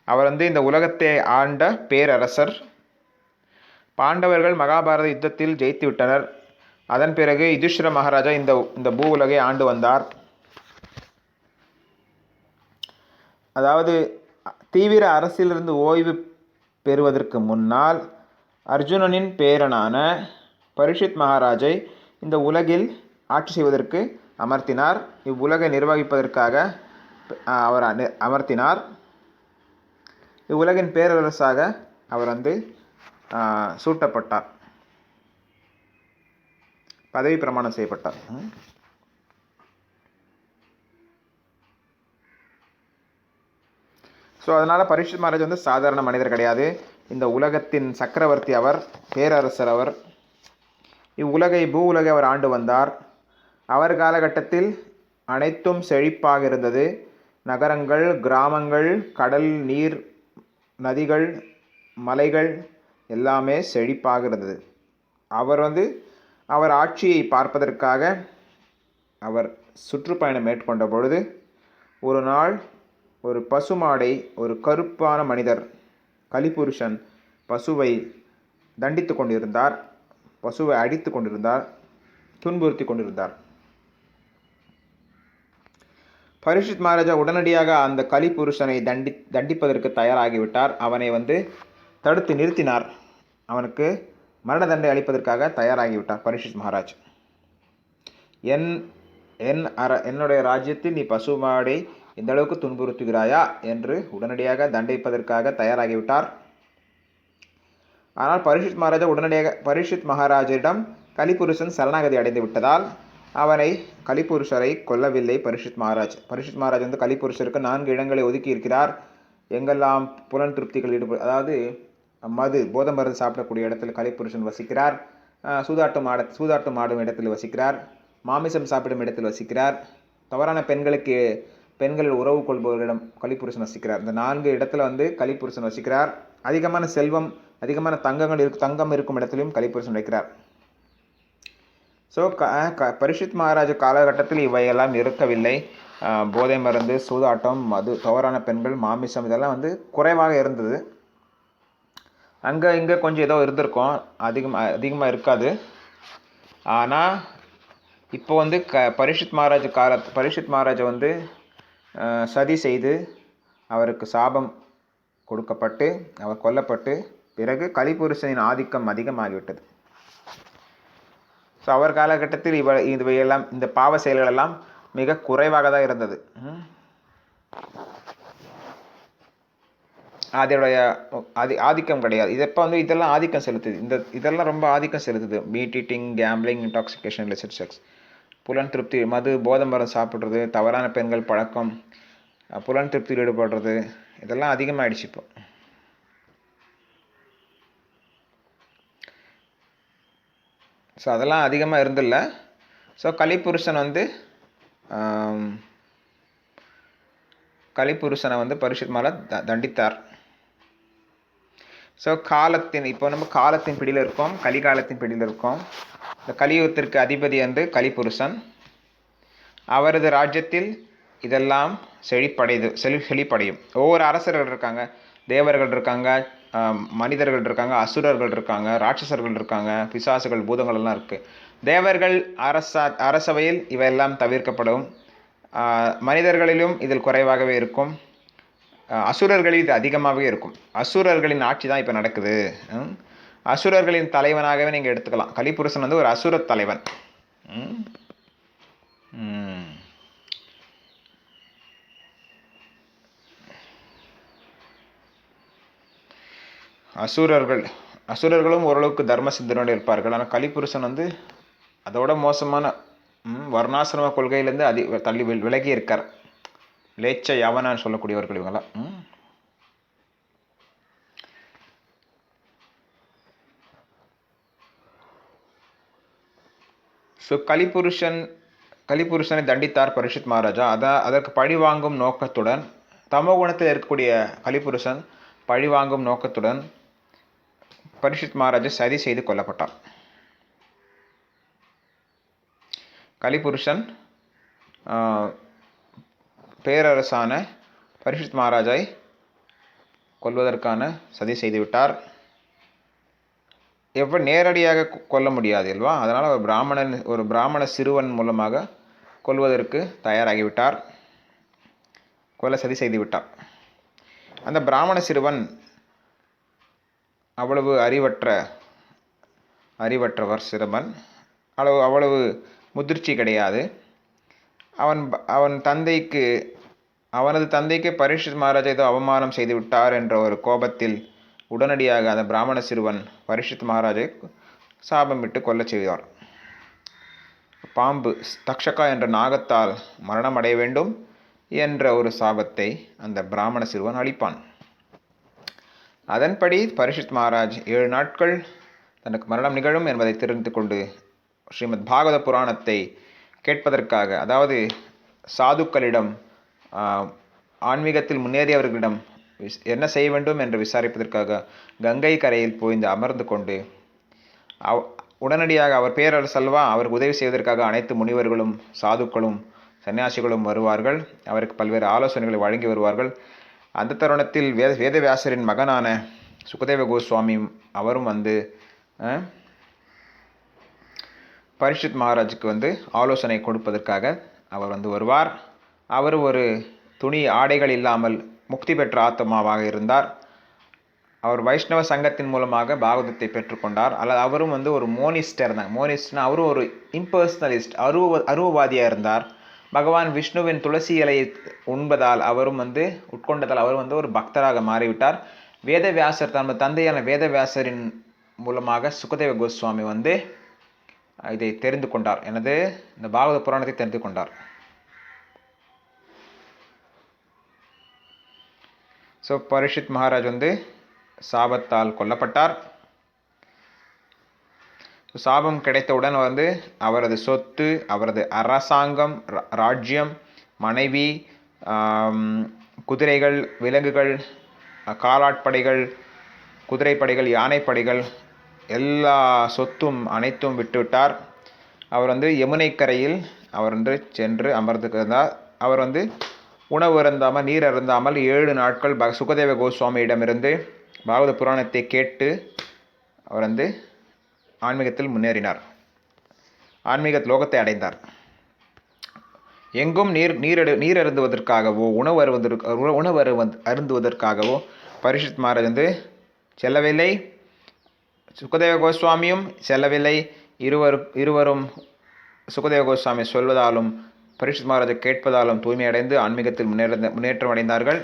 அவர் வந்து இந்த உலகத்தை ஆண்ட பேரரசர். பாண்டவர்கள் மகாபாரத யுத்தத்தில் ஜெயித்து விட்டனர். அதன் பிறகு யுதிஷ்டிர மகாராஜா இந்த பூ உலகை ஆண்டு வந்தார். அதாவது தீவிர அரசியலிருந்து ஓய்வு பெறுவதற்கு முன்னால் அர்ஜுனனின் பேரனான பரீட்சித் மகாராஜை இந்த உலகில் ஆட்சி செய்வதற்கு அமர்த்தினார். இவ்வுலகை நிர்வகிப்பதற்காக அவர் அமர்த்தினார். இவ்வுலகின் பேரரசாக அவர் சூட்டப்பட்டார், பதவி பிரமாணம் செய்யப்பட்டார். ஸோ அதனால் பரீட்சித் மகாராஜ் சாதாரண மனிதர் கிடையாது. இந்த உலகத்தின் சக்கரவர்த்தி அவர், பேரரசர் அவர். இவ்வுலகை பூ உலகை அவர் ஆண்டு வந்தார். அவர் காலகட்டத்தில் அனைத்தும் செழிப்பாக இருந்தது. நகரங்கள், கிராமங்கள், கடல், நீர், நதிகள், மலைகள் எல்லாமே செழிப்பாக இருந்தது. அவர் அவர் ஆட்சியை பார்ப்பதற்காக அவர் சுற்றுப்பயணம் மேற்கொண்ட பொழுது ஒரு நாள் ஒரு பசுமாடை ஒரு கருப்பான மனிதர் கலிபுருஷன் பசுவை தண்டித்து கொண்டிருந்தார், பசுவை அடித்து கொண்டிருந்தார், துன்புறுத்தி கொண்டிருந்தார். பரீட்சித் மகாராஜா உடனடியாக அந்த கலிபுருஷனை தண்டிப்பதற்கு தயாராகிவிட்டார். அவனை தடுத்து நிறுத்தினார். அவனுக்கு மரண தண்டனை அளிப்பதற்காக தயாராகிவிட்டார் பரீட்சித் மகாராஜ். என்னுடைய ராஜ்யத்தில் நீ பசுமாடை இந்த அளவுக்கு துன்புறுத்துகிறாயா என்று உடனடியாக தண்டிப்பதற்காக தயாராகிவிட்டார். ஆனால் பரீட்சித் மகாராஜிடம் கலிபுருஷன் சரணாகதி அடைந்து விட்டதால் கலிபுருஷரை கொல்லவில்லை பரீட்சித் மகாராஜ். பரீட்சித் மகாராஜ் கலிபுருஷருக்கு 4 இடங்களை ஒதுக்கி இருக்கிறார். எங்கெல்லாம் புலன் திருப்திகள் அதாவது மது, போதை மருந்து சாப்பிடக்கூடிய இடத்தில் கலிபுருஷன் வசிக்கிறார். சூதாட்டம் ஆடும் இடத்தில் வசிக்கிறார். மாமிசம் சாப்பிடும் இடத்தில் வசிக்கிறார். தவறான பெண்களில் உறவு கொள்பவர்களிடம் கலிபுருஷன் வசிக்கிறார். இந்த 4 இடத்துல கலிபுருஷன் வசிக்கிறார். அதிகமான செல்வம், அதிகமான தங்கம் இருக்கும் இடத்திலும் கலிபுருஷன் வைக்கிறார். ஸோ பரீட்சித் மகாராஜ் காலகட்டத்தில் இவையெல்லாம் இருக்கவில்லை. போதை மருந்து, சூதாட்டம், மது, தவறான பெண்கள், மாமிசம் இதெல்லாம் குறைவாக இருந்தது. அங்கே இங்கே கொஞ்சம் ஏதோ இருந்திருக்கும், அதிகமாக இருக்காது. ஆனால் இப்போ பரீட்சித் மகாராஜ் சதி செய்து அவருக்கு சாபம் கொடுக்கப்பட்டு அவர் கொல்லப்பட்டு பிறகு கலிபுருஷனின் ஆதிக்கம் அதிகமாகிவிட்டது. ஸோ அவர் காலகட்டத்தில் இவையெல்லாம், இந்த பாவ செயல்களெல்லாம் மிக குறைவாக தான் இருந்தது. அதோடைய ஆதிக்கம் கிடையாது. இது இப்போ இதெல்லாம் ஆதிக்கம் செலுத்துது. இதெல்லாம் ரொம்ப ஆதிக்கம் செலுத்துது. Meat eating, gambling, intoxication, illicit sex, புலன் திருப்தி, மது, போதை மருந்து சாப்பிட்றது, தவறான பெண்கள் பழக்கம், புலன் திருப்தியில் ஈடுபடுறது, இதெல்லாம் அதிகமாகிடுச்சு இப்போ. ஸோ அதெல்லாம் அதிகமாக இருந்தில்ல. ஸோ கலிபுருஷனை பரீட்சித் மகாராஜ் தண்டித்தார். ஸோ இப்போ நம்ம காலத்தின் பிடியில் இருக்கோம், கலிகாலத்தின் பிடியில் இருக்கோம். இந்த கலியுகத்திற்கு அதிபதி கலிபுருஷன். அவரது ராஜ்யத்தில் இதெல்லாம் செழிப்படையும். ஒவ்வொரு அரசர்கள் இருக்காங்க, தேவர்கள் இருக்காங்க, மனிதர்கள் இருக்காங்க, அசுரர்கள் இருக்காங்க, ராட்சசர்கள் இருக்காங்க, பிசாசுகள், பூதங்கள் எல்லாம் இருக்குது. தேவர்கள் அரசவையில் இவையெல்லாம் தவிர்க்கப்படும். மனிதர்களிலும் இதில் குறைவாகவே இருக்கும். அசுரர்களில் இது அதிகமாகவே இருக்கும். அசுரர்களின் ஆட்சி தான் இப்போ நடக்குது. அசுரர்களின் தலைவனாகவே நீங்கள் எடுத்துக்கலாம். கலிபுருஷன் ஒரு அசுர தலைவன். அசுரர்களும் ஓரளவுக்கு தர்ம சிந்தனோடு இருப்பார்கள். ஆனால் கலிபுருஷன் அதோட மோசமான வர்ணாசிரம கொள்கையிலேருந்து தள்ளி விலகி இருக்கார். லேச்ச யவனான்னு சொல்லக்கூடியவர்கள் இவங்கெல்லாம். ஸோ கலிபுருஷனை தண்டித்தார் பரீட்சித் மகாராஜா. அதற்கு பழிவாங்கும் நோக்கத்துடன், தமோகுணத்தில் இருக்கக்கூடிய கலிபுருஷன் பழிவாங்கும் நோக்கத்துடன் பரீட்சித் மகாராஜா சதி செய்து கொல்லப்பட்டார். கலிபுருஷன் பேரரசான பரீட்சித் மகாராஜை கொல்வதற்கான சதி செய்துவிட்டார். நேரடியாக கொல்ல முடியாது இல்லவா? அதனால் ஒரு பிராமண சிறுவன் மூலமாக கொல்வதற்கு தயாராகிவிட்டார். கொல்ல சதி செய்து விட்டார். அந்த பிராமண சிறுவன் அவ்வளவு அறிவற்றவர் சிறுவன், அவ்வளவு முதிர்ச்சி கிடையாது. அவனது தந்தைக்கு பரீட்சித் மகாராஜா ஏதோ அவமானம் செய்து விட்டார் என்ற ஒரு கோபத்தில் உடனடியாக அந்த பிராமண சிறுவன் பரீட்சித் மகாராஜை சாபமிட்டு கொல்லச் செய்தார். பாம்பு தக்ஷகா என்ற நாகத்தால் மரணம் அடைய வேண்டும் என்ற ஒரு சாபத்தை அந்த பிராமண சிறுவன் அளிப்பான். அதன்படி பரீட்சித் மகாராஜ் 7 நாட்கள் தனக்கு மரணம் நிகழும் என்பதை தெரிந்து கொண்டு ஸ்ரீமத் பாகவத புராணத்தை கேட்பதற்காக, அதாவது சாதுக்களிடம், ஆன்மீகத்தில் முன்னேறியவர்களிடம் என்ன செய்ய வேண்டும் என்று விசாரிப்பதற்காக கங்கை கரையில் போய்ந்து அமர்ந்து கொண்டு உடனடியாக அவர் பேரரசல்வா, அவருக்கு உதவி செய்வதற்காக அனைத்து முனிவர்களும் சாதுக்களும் சன்னியாசிகளும் வருவார்கள். அவருக்கு பல்வேறு ஆலோசனைகளை வழங்கி வருவார்கள். அந்த தருணத்தில் வேதவியாசரின் மகனான சுகதேவ கோஸ்வாமி அவரும் பரீட்சித் மகாராஜுக்கு ஆலோசனை கொடுப்பதற்காக அவர் வருவார். அவர் ஒரு துணி ஆடைகள் இல்லாமல் முக்தி பெற்ற ஆத்மாவாக இருந்தார். அவர் வைஷ்ணவ சங்கத்தின் மூலமாக பாகவதத்தை பெற்றுக்கொண்டார். அல்லது அவரும் ஒரு மோனிஸ்டாக இருந்தாங்க. மோனிஸ்ட்னா அவரும் ஒரு இம்பர்சனலிஸ்ட், அருவவாதியாக இருந்தார். பகவான் விஷ்ணுவின் துளசி இலையை உண்பதால் அவரும் உட்கொண்டதால் அவரும் ஒரு பக்தராக மாறிவிட்டார். வேதவியாசர் தனது தந்தையான வேதவியாசரின் மூலமாக சுகதேவ கோஸ்வாமி இதை தெரிந்து கொண்டார். இந்த பாகவத புராணத்தை தெரிந்து கொண்டார். ஸோ பரீட்சித் மகாராஜ் சாபத்தால் கொல்லப்பட்டார். சாபம் கிடைத்தவுடன் அவரது சொத்து, அவரது அரசாங்கம், ராஜ்யம், மனைவி, குதிரைகள், விலங்குகள், காலாட்படைகள், குதிரைப்படைகள், யானைப்படைகள், எல்லா சொத்தும் அனைத்தும் விட்டுவிட்டார். அவர் யமுனை கரையில் அவர் சென்று அமர்ந்திருந்தார். அவர் உணவு அருந்தாமல் நீர் அருந்தாமல் 7 நாட்கள் சுகதேவ கோஸ்வாமியிடமிருந்து பாகவத புராணத்தை கேட்டு அவர் ஆன்மீகத்தில் முன்னேறினார். ஆன்மீக லோகத்தை அடைந்தார். எங்கும் நீர் அருந்துவதற்காகவோ உணவு அருந்துவதற்காகவோ பரீட்சித் மகாராஜ் செல்லவில்லை. சுகதேவ கோஸ்வாமியும் செல்லவில்லை. இருவரும் சுகதேவ கோஸ்வாமி சொல்வதாலும் பரீட்சித் மகாராஜை கேட்பதாலும் தூய்மையடைந்து ஆன்மீகத்தில் முன்னேற்றம் அடைந்தார்கள்.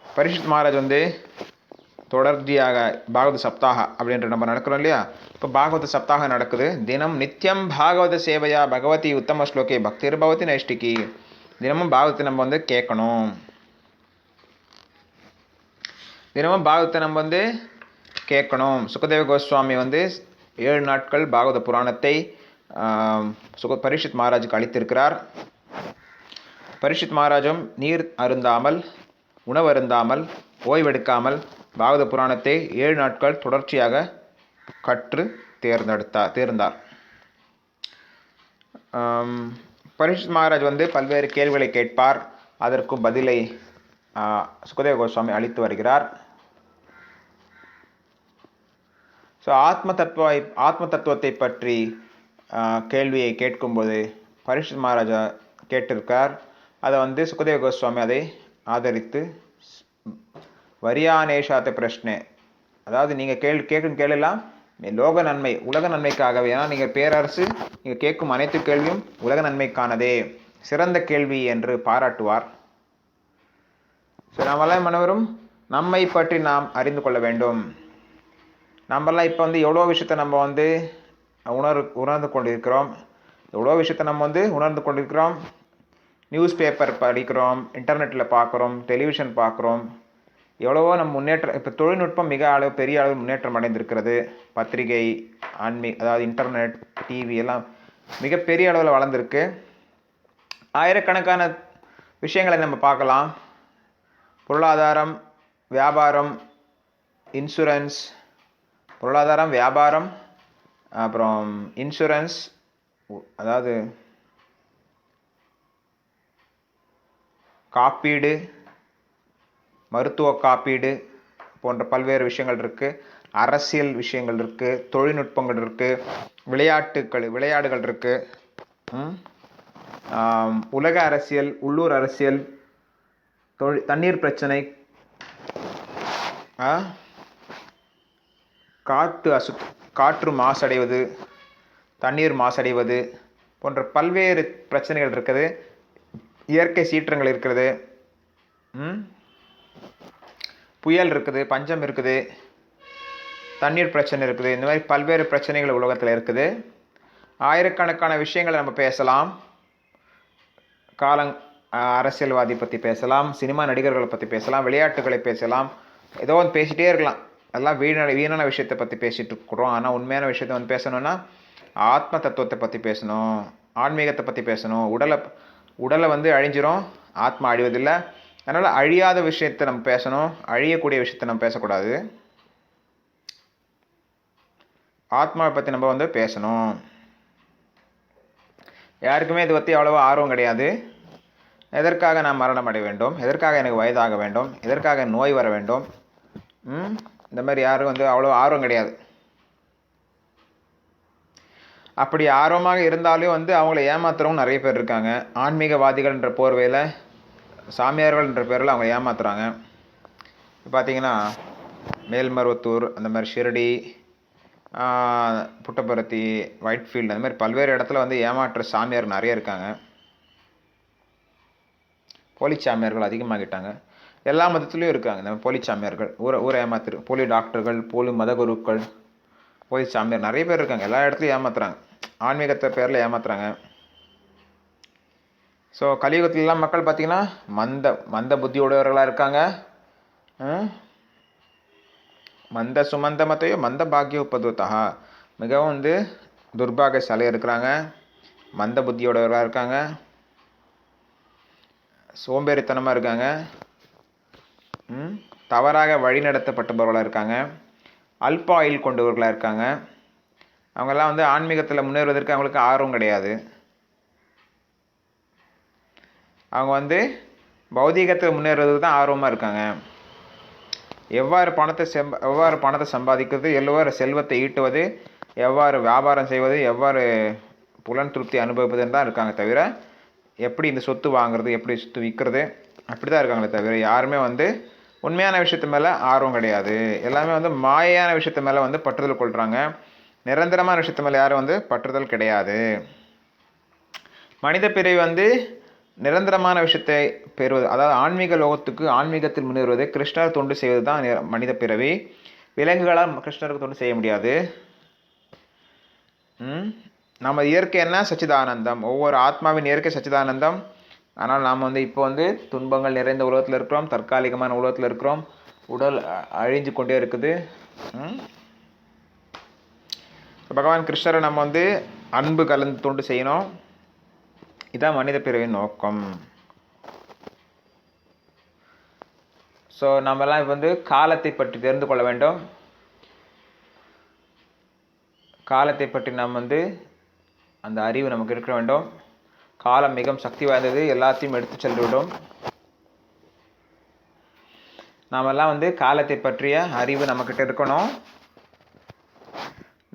பரீட்சித் மகாராஜ் தொடர்ச்சியாக பாகவத சப்தாக அப்படின்ற நம்ம நடக்கிறோம் இல்லையா? இப்போ பாகவத சப்தாக நடக்குது. தினம் நித்தியம் பாகவத சேவையா பகவதி உத்தம ஸ்லோகே பக்திர் பவதி நைஷ்டிகி. தினமும் பாகவத்தை நம்ம கேட்கணும். தினமும் பாகவத்தை நம்ம கேட்கணும். சுகதேவ கோஸ்வாமி 7 நாட்கள் பாகவத புராணத்தை பரீட்சித் மகாராஜுக்கு அளித்திருக்கிறார். பரீட்சித் மகாராஜும் நீர் அருந்தாமல், உணவு அருந்தாமல், ஓய்வெடுக்காமல் பாகவத புராணத்தை 7 நாட்கள் தொடர்ச்சியாக கற்று தேர்ந்தார். பரீட்சித் மகாராஜ் பல்வேறு கேள்விகளை கேட்பார். அதற்கும் பதிலை சுகதேவ கோஸ்வாமி அளித்து வருகிறார். ஸோ ஆத்ம தத்துவத்தை பற்றி கேள்வியை கேட்கும்போது பரீட்சித் மகாராஜா கேட்டிருக்கார். அதை சுகதேவ கோஸ்வாமி அதை ஆதரித்து வரியானேஷாத்த பிரஷ்னே, அதாவது நீங்கள் கேட்கும் கேள்வியெல்லாம் லோக நன்மை, உலக நன்மைக்காகவே. ஏன்னா நீங்கள் பேரரசு, நீங்கள் கேட்கும் அனைத்து கேள்வியும் உலக நன்மைக்கானதே, சிறந்த கேள்வி என்று பாராட்டுவார். ஸோ நாமெல்லாம் அனைவரும் நம்மை பற்றி நாம் அறிந்து கொள்ள வேண்டும். நம்மெல்லாம் இப்போ எவ்வளோ விஷயத்தை நம்ம உணர்ந்து கொண்டிருக்கிறோம். எவ்வளோ விஷயத்தை நம்ம உணர்ந்து கொண்டிருக்கிறோம். நியூஸ் பேப்பர் படிக்கிறோம், இன்டர்நெட்டில் பார்க்குறோம், டெலிவிஷன் பார்க்குறோம். எவ்வளவோ நம்ம முன்னேற்றம், இப்போ தொழில்நுட்பம் பெரிய அளவு முன்னேற்றம் அடைந்திருக்கிறது. பத்திரிகை, அதாவது இன்டர்நெட், டிவி எல்லாம் மிகப்பெரிய அளவில் வளர்ந்துருக்கு. ஆயிரக்கணக்கான விஷயங்களை நம்ம பார்க்கலாம். பொருளாதாரம், வியாபாரம், இன்சூரன்ஸ், பொருளாதாரம், வியாபாரம், அப்புறம் இன்சூரன்ஸ், அதாவது காப்பீடு, மருத்துவ காப்பீடு போன்ற பல்வேறு விஷயங்கள் இருக்குது. அரசியல் விஷயங்கள் இருக்குது, தொழில்நுட்பங்கள் இருக்குது, விளையாடுகள் இருக்குது, உலக அரசியல், உள்ளூர் அரசியல், தண்ணீர் பிரச்சனை, காற்று மாசடைவது, தண்ணீர் மாசடைவது போன்ற பல்வேறு பிரச்சனைகள் இருக்குது. இயற்கை சீற்றங்கள் இருக்கிறது, புயல் இருக்குது, பஞ்சம் இருக்குது, தண்ணீர் பிரச்சனை இருக்குது. இந்த மாதிரி பல்வேறு பிரச்சனைகள் உலகத்தில் இருக்குது. ஆயிரக்கணக்கான விஷயங்களை நம்ம பேசலாம். அரசியல்வாதி பற்றி பேசலாம், சினிமா நடிகர்களை பற்றி பேசலாம், விளையாட்டுகளை பேசலாம், ஏதோ ஒன்று பேசிகிட்டே இருக்கலாம். எல்லாம் வீணான விஷயத்தை பற்றி பேசிகிட்டு இருக்கிறோம். ஆனால் உண்மையான விஷயத்தை வந்து பேசணுன்னா ஆத்ம தத்துவத்தை பற்றி பேசணும், ஆன்மீகத்தை பற்றி பேசணும். உடலை வந்து அழிஞ்சிரும், ஆத்மா அழிவதில்லை. அதனால் அழியாத விஷயத்தை நம்ம பேசணும், அழியக்கூடிய விஷயத்தை நம்ம பேசக்கூடாது. ஆத்மாவை பற்றி நம்ம வந்து பேசணும். யாருக்குமே இது பற்றி அவ்வளோவா ஆர்வம் கிடையாது. எதற்காக நான் மரணம் அடைய வேண்டும், எதற்காக எனக்கு வயதாக வேண்டும், எதற்காக நோய் வர வேண்டும், இந்த மாதிரி யாரும் வந்து அவ்வளோ ஆர்வம் கிடையாது. அப்படி ஆர்வமாக இருந்தாலும் வந்து அவங்கள ஏமாத்துறவங்க நிறைய பேர் இருக்காங்க. ஆன்மீகவாதிகள்ன்ற போர்வையில், சாமியார்கள்ன்ற பேரில் அவங்க ஏமாத்துறாங்க. பார்த்திங்கன்னா மேல்மருவத்தூர், அந்த மாதிரி ஷிரடி, புட்டபர்த்தி, ஒயிட்ஃபீல்டு, அந்த மாதிரி பல்வேறு இடத்துல வந்து ஏமாற்ற சாமியார் நிறைய இருக்காங்க. போலி சாமியார்கள் அதிகமாகிட்டாங்க. எல்லா மதத்துலேயும் இருக்காங்க இந்த போலி சாமியார்கள். ஊரை ஏமாத்துரு, போலி டாக்டர்கள், போலி மதகுருக்கள், போலி சாமியார் நிறைய பேர் இருக்காங்க. எல்லா இடத்துலையும் ஏமாத்துறாங்க, ஆன்மீகத்தை பேரில் ஏமாத்துறாங்க. ஸோ கலியுகத்திலலாம் மக்கள் பார்த்திங்கன்னா மந்த புத்தியுடையவர்களாக இருக்காங்க. மந்த சுமந்தமத்தையோ மந்த பாக்கிய உப்பதுத்தா, மிகவும் வந்து துர்பாகியசாலியாக இருக்கிறாங்க, மந்த புத்தியோடவர்களாக இருக்காங்க, சோம்பேறித்தனமாக இருக்காங்க, தவறாக வழிநடத்தப்பட்டவர்களாக இருக்காங்க, அல்ப ஆயில் கொண்டவர்களாக இருக்காங்க. அவங்கெல்லாம் வந்து ஆன்மீகத்தில் முன்னேறுவதற்கு அவங்களுக்கு ஆர்வம் கிடையாது. அவங்க வந்து பௌதீகத்தில் முன்னேறுவதற்கு தான் ஆர்வமாக இருக்காங்க. எவ்வாறு பணத்தை சம்பாதிக்கிறது, எவ்வாறு செல்வத்தை ஈட்டுவது, எவ்வாறு வியாபாரம் செய்வது, எவ்வாறு புலன் திருப்தி அனுபவிப்பதுன்னு தான் இருக்காங்க தவிர, எப்படி இந்த சொத்து வாங்குறது, எப்படி சொத்து விற்கிறது, அப்படி தான் இருக்காங்களே தவிர யாருமே வந்து உண்மையான விஷயத்து மேலே ஆர்வம் கிடையாது. எல்லாமே வந்து மாயான விஷயத்து மேலே வந்து பற்றுதல் கொள்கிறாங்க. நிரந்தரமான விஷயத்து மேலே யாரும் வந்து பற்றுதல் கிடையாது. மனித பிறவி வந்து நிரந்தரமான விஷயத்தை பெறுவது, அதாவது ஆன்மீக லோகத்துக்கு ஆன்மீகத்தில் முன்னேறுவது, கிருஷ்ணர் தொண்டு செய்வது தான் மனித பிறவி. விலங்குகளால் கிருஷ்ணருக்கு தொண்டு செய்ய முடியாது. நம்ம இயற்கை என்ன? சச்சிதானந்தம். ஒவ்வொரு ஆத்மாவின் இயற்கை சச்சிதானந்தம். ஆனால் நாம் வந்து இப்போ வந்து துன்பங்கள் நிறைந்த உலகத்தில் இருக்கிறோம், தற்காலிகமான உலகத்தில் இருக்கிறோம், உடல் அழிஞ்சு கொண்டே இருக்குது. பகவான் கிருஷ்ணரை நம்ம வந்து அன்பு கலந்து தொண்டு செய்யணும். இதான் மனித பிறவின் நோக்கம். ஸோ நம்மலாம் இப்போ வந்து காலத்தை பற்றி தெரிந்து கொள்ள வேண்டும். காலத்தை பற்றி நாம் வந்து அந்த அறிவு நமக்கு இருக்க வேண்டும். காலம் மிகவும் சக்தி வாய்ந்தது, எல்லாத்தையும் எடுத்து சென்றுவிடும். நாமெல்லாம் வந்து காலத்தை பற்றிய அறிவு நம்மக்கிட்ட இருக்கணும்.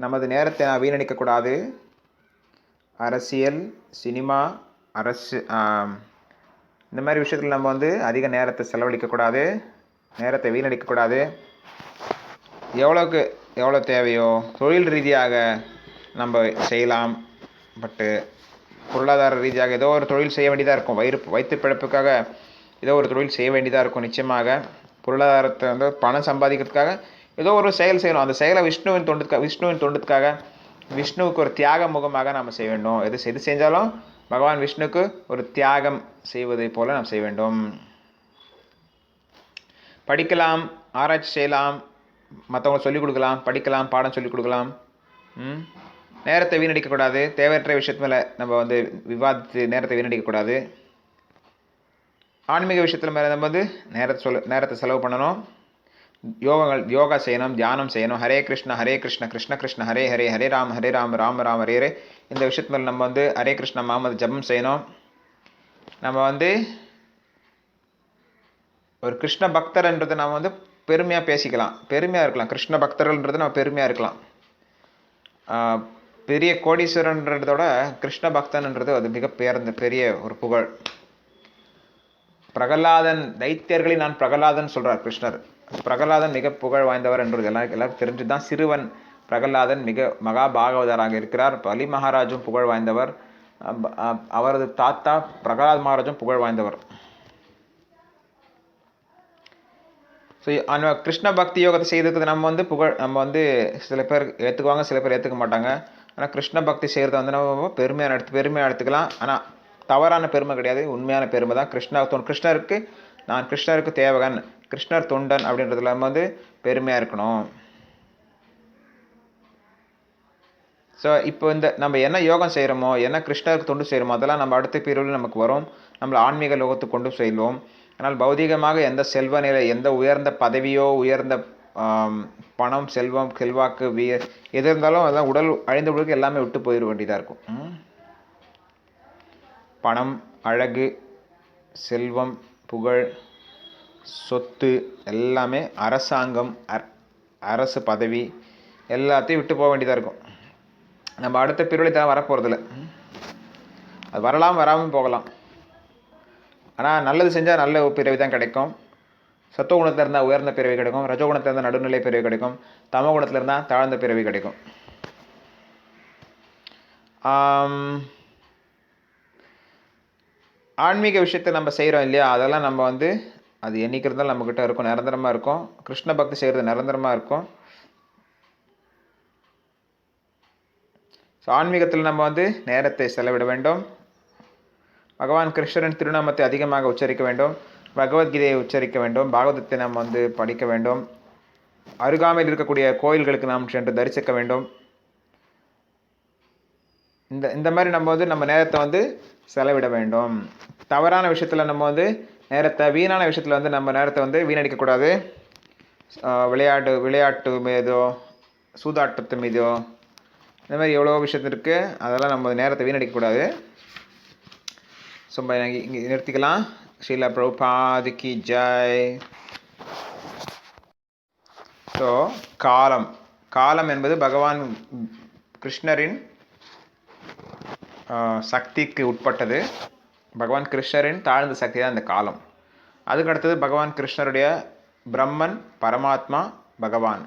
நமது நேரத்தை நான் வீணடிக்கக்கூடாது. அரசியல், சினிமா, இந்த மாதிரி விஷயத்தில் நம்ம வந்து அதிக நேரத்தை செலவழிக்கக்கூடாது, நேரத்தை வீணடிக்கக்கூடாது. எவ்வளோ தேவையோ தொழில் ரீதியாக நம்ம செய்யலாம். பட்டு பொருளாதார ரீதியாக ஏதோ ஒரு தொழில் செய்ய வேண்டியதாக இருக்கும். வயிற்று பிழைப்புக்காக ஏதோ ஒரு தொழில் செய்ய வேண்டியதாக இருக்கும். நிச்சயமாக பொருளாதாரத்தை வந்து பணம் சம்பாதிக்கிறதுக்காக ஏதோ ஒரு செயல் செய்யணும். அந்த செயலை விஷ்ணுவின் தொண்டுக்காக, விஷ்ணுவுக்கு ஒரு தியாக முகமாக நாம் செய்ய வேண்டும். எது செஞ்சாலும் பகவான் விஷ்ணுக்கு ஒரு தியாகம் செய்வதை போல நாம் செய்ய வேண்டும். படிக்கலாம், ஆராய்ச்சி செய்யலாம், மற்றவங்க சொல்லிக் கொடுக்கலாம், படிக்கலாம், பாடம் சொல்லிக் கொடுக்கலாம். நேரத்தை வீணடிக்கக்கூடாது. தேவையற்ற விஷயத்து மேலே நம்ம வந்து விவாதித்து நேரத்தை வீணடிக்கக்கூடாது. ஆன்மீக விஷயத்தில் மேலே நம்ம வந்து நேரத்தை செலவு பண்ணணும். யோகா செய்யணும், தியானம் செய்யணும். ஹரே கிருஷ்ண ஹரே கிருஷ்ண கிருஷ்ண கிருஷ்ண ஹரே ஹரே, ஹரே ராம ராம ராம ஹரே ஹரே. இந்த விஷயத்து மேலே நம்ம வந்து ஹரே கிருஷ்ண மாமது ஜபம் செய்யணும். நம்ம வந்து ஒரு கிருஷ்ண பக்தர்ன்றதை நம்ம வந்து பெருமையாக பேசிக்கலாம், பெருமையாக இருக்கலாம். கிருஷ்ண பக்தர்கள்ன்றது நம்ம பெருமையாக இருக்கலாம். பெரிய கோடீஸ்வரன்றதோட கிருஷ்ண பக்தன்ன்றது அது மிக பெரிய ஒரு புகழ். பிரகலாதன் தைத்தியர்களை நான் பிரகலாதன் சொல்கிறார் கிருஷ்ணர். பிரகலாதன் மிக புகழ் வாய்ந்தவர் என்று எல்லாருக்கும் தெரிஞ்சு தான். சிறுவன் பிரகலாதன் மிக மகா பாகவதராக இருக்கிறார். பலி மகாராஜும் புகழ் வாய்ந்தவர். அவரது தாத்தா பிரகலாத் மகாராஜும் புகழ் வாய்ந்தவர். ஸோ கிருஷ்ண பக்தி யோகத்தை செய்ததுக்கு நம்ம சில பேர் ஏற்றுக்குவாங்க, சில பேர் ஏற்றுக்க மாட்டாங்க. ஆனால் கிருஷ்ண பக்தி செய்கிறத நம்ம பெருமையாக எடுத்துக்கலாம். ஆனால் தவறான பெருமை கிடையாது, உண்மையான பெருமை தான். கிருஷ்ணருக்கு நான் கிருஷ்ணருக்கு தேவகன், கிருஷ்ணர் தொண்டன் அப்படின்றதுல நம்ம பெருமையாக இருக்கணும். ஸோ இப்போ நம்ம என்ன யோகம் செய்கிறோமோ, என்ன கிருஷ்ணருக்கு தொண்டு செய்கிறோமோ, அதெல்லாம் நம்ம அடுத்த பிரிவில் நமக்கு வரும். நம்மளை ஆன்மீக லோகத்துக்கு கொண்டு செல்வோம். ஆனால் பௌதிகமாக எந்த செல்வ நிலை, எந்த உயர்ந்த பதவியோ, உயர்ந்த பணம், செல்வம், செல்வாக்கு, எது இருந்தாலும் அதெல்லாம் உடல் அழிந்த உடலுக்கு எல்லாமே விட்டு போயிட வேண்டியதாக இருக்கும். பணம், அழகு, செல்வம், புகழ், சொத்து எல்லாமே, அரசாங்கம், அரசு பதவி எல்லாத்தையும் விட்டு போக வேண்டியதாக இருக்கும். நம்ம அடுத்த பிரிவில் தான் வரப்போகிறதில்ல. அது வரலாம், வராமல் போகலாம். ஆனால் நல்லது செஞ்சால் நல்ல பிறவி தான் கிடைக்கும். சத்துவ குணத்தில் இருந்தால் உயர்ந்த பிறவி கிடைக்கும். ரஜோ குணத்தில் இருந்தால் நடுநிலை பிறவி கிடைக்கும். தமோ குணத்தில் இருந்தால் தாழ்ந்த பிறவி கிடைக்கும். ஆன்மீக விஷயத்தை நம்ம செய்கிறோம் இல்லையா, அதெல்லாம் நம்ம அது என்னைக்கு இருந்தாலும் நம்மக்கிட்ட இருக்கும், நிரந்தரமாக இருக்கும். கிருஷ்ண பக்தி செய்கிறது நிரந்தரமாக இருக்கும். ஸோ ஆன்மீகத்தில் நம்ம நேரத்தை செலவிட வேண்டும். பகவான் கிருஷ்ணரின் திருநாமத்தை அதிகமாக உச்சரிக்க வேண்டும். பகவத்கீதையை உச்சரிக்க வேண்டும். பாகவதத்தை நாம் படிக்க வேண்டும். அருகாமையில் இருக்கக்கூடிய கோயில்களுக்கு நாம் சென்று தரிசிக்க வேண்டும். இந்த மாதிரி நம்ம நம்ம நேரத்தை செலவிட வேண்டும். தவறான விஷயத்தில் நம்ம நேரத்தை, வீணான விஷயத்தில் நம்ம நேரத்தை வீணடிக்கக்கூடாது. விளையாட்டு மீதோ, சூதாட்டத்து மீதோ, இந்த மாதிரி எவ்வளோ விஷயத்து இருக்குது. அதெல்லாம் நம்ம நேரத்தை வீணடிக்கக்கூடாது. ஸோ இங்கே நிறுத்திக்கலாம். ஸ்ரீல பிரபுபாத் கி ஜெய். ஸோ காலம் என்பது பகவான் கிருஷ்ணரின் சக்திக்கு உட்பட்டது. பகவான் கிருஷ்ணரின் தாழ்ந்த சக்தி தான் இந்த காலம். அதுக்கு அடுத்தது பகவான் கிருஷ்ணருடைய பிரம்மன், பரமாத்மா, பகவான்.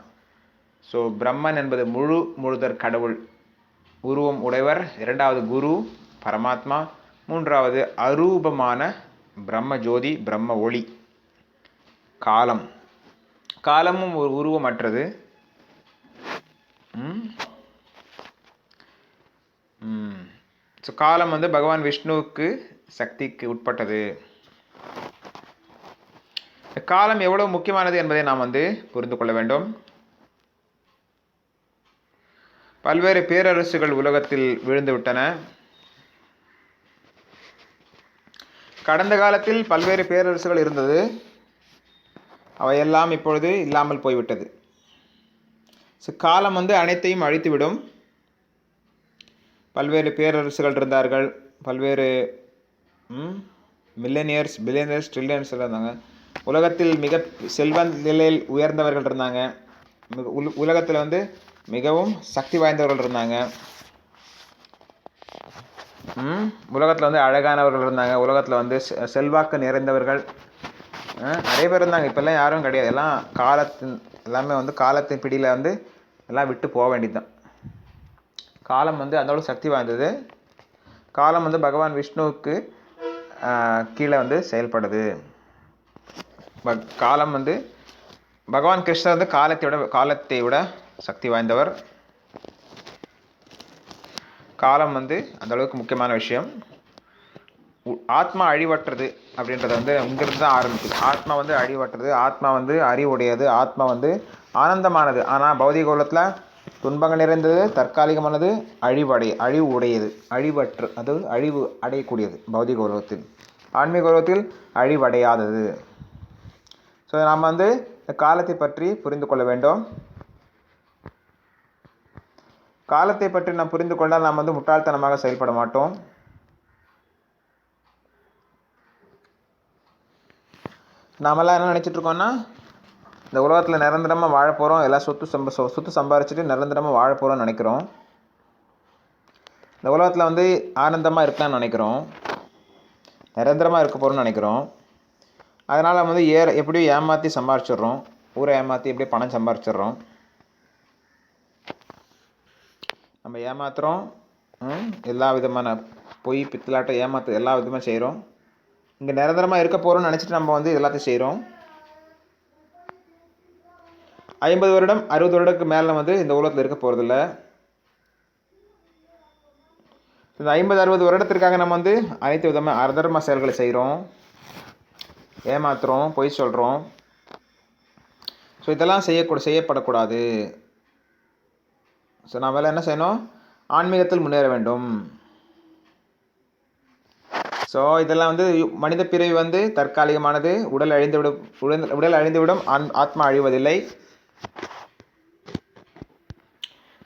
ஸோ பிரம்மன் என்பது முழுதற் கடவுள், உருவம் உடையவர். இரண்டாவது குரு பரமாத்மா. மூன்றாவது அரூபமான பிரம்ம ஜோதி, பிரம்ம ஒளி. காலமும் ஒரு உருவமற்றது. ஸோ காலம் பகவான் விஷ்ணுவுக்கு சக்திக்கு உட்பட்டது. காலம் எவ்வளவு முக்கியமானது என்பதை நாம் புரிந்து கொள்ள வேண்டும். பல்வேறு பேரரசுகள் உலகத்தில் விழுந்து விட்டன. கடந்த காலத்தில் பல்வேறு பேரரசுகள் இருந்தது. அவையெல்லாம் இப்பொழுது இல்லாமல் போய்விட்டது. ஸோ காலம் அனைத்தையும் அழித்துவிடும். பல்வேறு பேரரசுகள் இருந்தார்கள். பல்வேறு மில்லியனியர்ஸ், பில்லியனியர்ஸ், ட்ரில்லியன்ஸ் இருந்தாங்க. உலகத்தில் மிக செல்வந்த நிலையில் உயர்ந்தவர்கள் இருந்தாங்க. உலகத்தில் மிகவும் சக்தி வாய்ந்தவர்கள் இருந்தாங்க. உலகத்தில் அழகானவர்கள் இருந்தாங்க. உலகத்தில் செல்வாக்கு நிறைந்தவர்கள் நிறைய பேர் இருந்தாங்க. இப்போல்லாம் யாரும் கிடையாது. எல்லாம் எல்லாமே காலத்தின் பிடியில் எல்லாம் விட்டு போக வேண்டியது தான். காலம் அதோட சக்தி வாய்ந்தது. காலம் பகவான் விஷ்ணுவுக்கு கீழே செயல்படுது. காலம் பகவான் கிருஷ்ணர் காலத்தை விட சக்தி வாய்ந்தவர். காலம் அந்த அளவுக்கு முக்கியமான விஷயம். ஆத்மா அழிவற்றது அப்படின்றது இங்கிருந்து தான் ஆரம்பிக்குது. ஆத்மா அழிவற்றது, ஆத்மா அறிவுடையது, ஆத்மா ஆனந்தமானது. ஆனால் பௌதிக உலகத்தில் துன்பங்கள் நிறைந்தது, தற்காலிகமானது, அழிவு உடையது, அழிவு அடையக்கூடியது. பௌதிக உலகத்தில். ஆன்மீக உலகத்தில் அழிவடையாதது. ஸோ நாம் காலத்தை பற்றி புரிந்து கொள்ள வேண்டும். காலத்தை பற்றி நாம் புரிந்து கொண்டால் நாம் முட்டாள்தனமாக செயல்பட மாட்டோம். நாமெல்லாம் என்ன நினச்சிட்டு இருக்கோம்னா, இந்த உலகத்தில் நிரந்தரமாக வாழ போகிறோம், எல்லாம் சொத்து சம்பாரிச்சுட்டு நிரந்தரமாக வாழ போகிறோம்னு நினைக்கிறோம். இந்த உலகத்தில் ஆனந்தமாக இருக்கலாம்னு நினைக்கிறோம், நிரந்தரமாக இருக்க போகிறோம்னு நினைக்கிறோம். அதனால் நம்ம வந்து எப்படியும் ஏமாற்றி சம்பாரிச்சிடுறோம், ஊரை ஏமாற்றி எப்படியும் பணம் சம்பாரிச்சிடுறோம். நம்ம ஏமாத்துகிறோம், எல்லா விதமான பொய் பித்தலாட்டம் ஏமாத்து எல்லா விதமாக செய்கிறோம். இங்கே நிரந்தரமாக இருக்க போகிறோம்னு நினச்சிட்டு நம்ம வந்து எல்லாத்தையும் செய்கிறோம். 50 வருடம் 60 வருடத்துக்கு மேலே வந்து இந்த உலகத்தில் இருக்க போகிறதில்ல. இந்த 50-60 வருடத்திற்காக நம்ம வந்து அனைத்து விதமாக அதர்ம செயல்களை செய்கிறோம், ஏமாத்துகிறோம், பொய் சொல்கிறோம். ஸோ இதெல்லாம் செய்யப்படக்கூடாது. ஸோ நாம் என்ன செய்யணும்? ஆன்மீகத்தில் முன்னேற வேண்டும். ஸோ இதெல்லாம் வந்து மனித பிறவி வந்து தற்காலிகமானது. உடல் அழிந்துவிடும், ஆத்மா அழிவதில்லை.